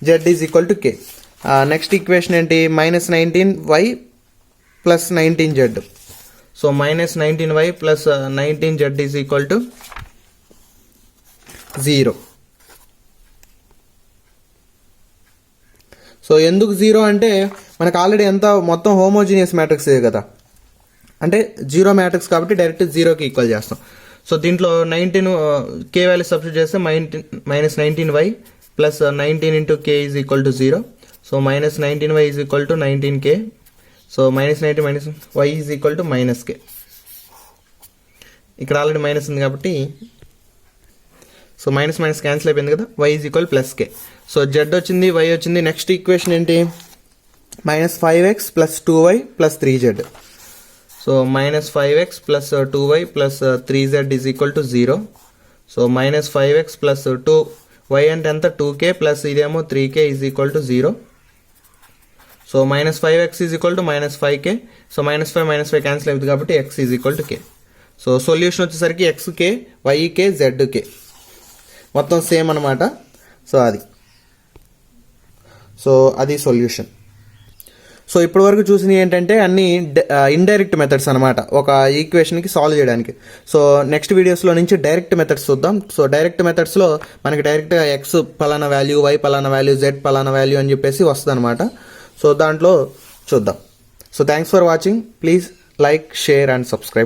z is equal to K. Next equation ఏంటి, minus 19y plus 19z. So minus 19y plus 19z is equal to 0. So ఎందుకు 0 అంటే మనకు already ఎంత మొత్తం హోమోజీనియస్ మ్యాట్రిక్స్ కదా, అంటే 0 మ్యాట్రిక్స్ కాబట్టి డైరెక్ట్ 0కి ఈక్వల్ చేస్తాం. సో దీంట్లో 19 కే వాల్యూ సబ్స్టిట్యూట్ చేస్తే minus 19y plus 19 into K is equal to 0. So minus 19y is equal to 19k. So minus 19 minus y is equal to minus K. ఇక్కడ already minus ఉంది కాబట్టి so minus minus cancel అయిపోయింది కదా, y is equal plus K. So z వచ్చింది, y వచ్చింది. Next equation ఏంటి, minus 5x plus 2y plus 3z. So minus 5x plus 2y plus 3z is equal to 0. So minus 5x plus 2y అంటే ఎంత 2k plus ఇదేమో 3k is equal to 0. So minus 5x is equal to minus 5k. So minus 5 cancel అవుతుంది కాబట్టి x is equal to k. So solution వచ్చేసరికి xk, yk, zk మొత్తం same అనమాట. So అది solution. So ఇప్పటి వరకు చూసినవి ఏంటంటే అన్ని ఇండైరెక్ట్ మెథడ్స్ అనమాట ఒక ఈక్వేషన్కి సాల్వ్ చేయడానికి. సో నెక్స్ట్ వీడియోస్లో నుంచి డైరెక్ట్ మెథడ్స్ చూద్దాం. సో డైరెక్ట్ మెథడ్స్లో మనకి డైరెక్ట్గా ఎక్స్ పలానా వాల్యూ, వై పలానా వాల్యూ, జెడ్ పలానా వాల్యూ అని చెప్పేసి వస్తుంది అనమాట. సో దాంట్లో చూద్దాం. So thanks for watching. Please like, share and subscribe.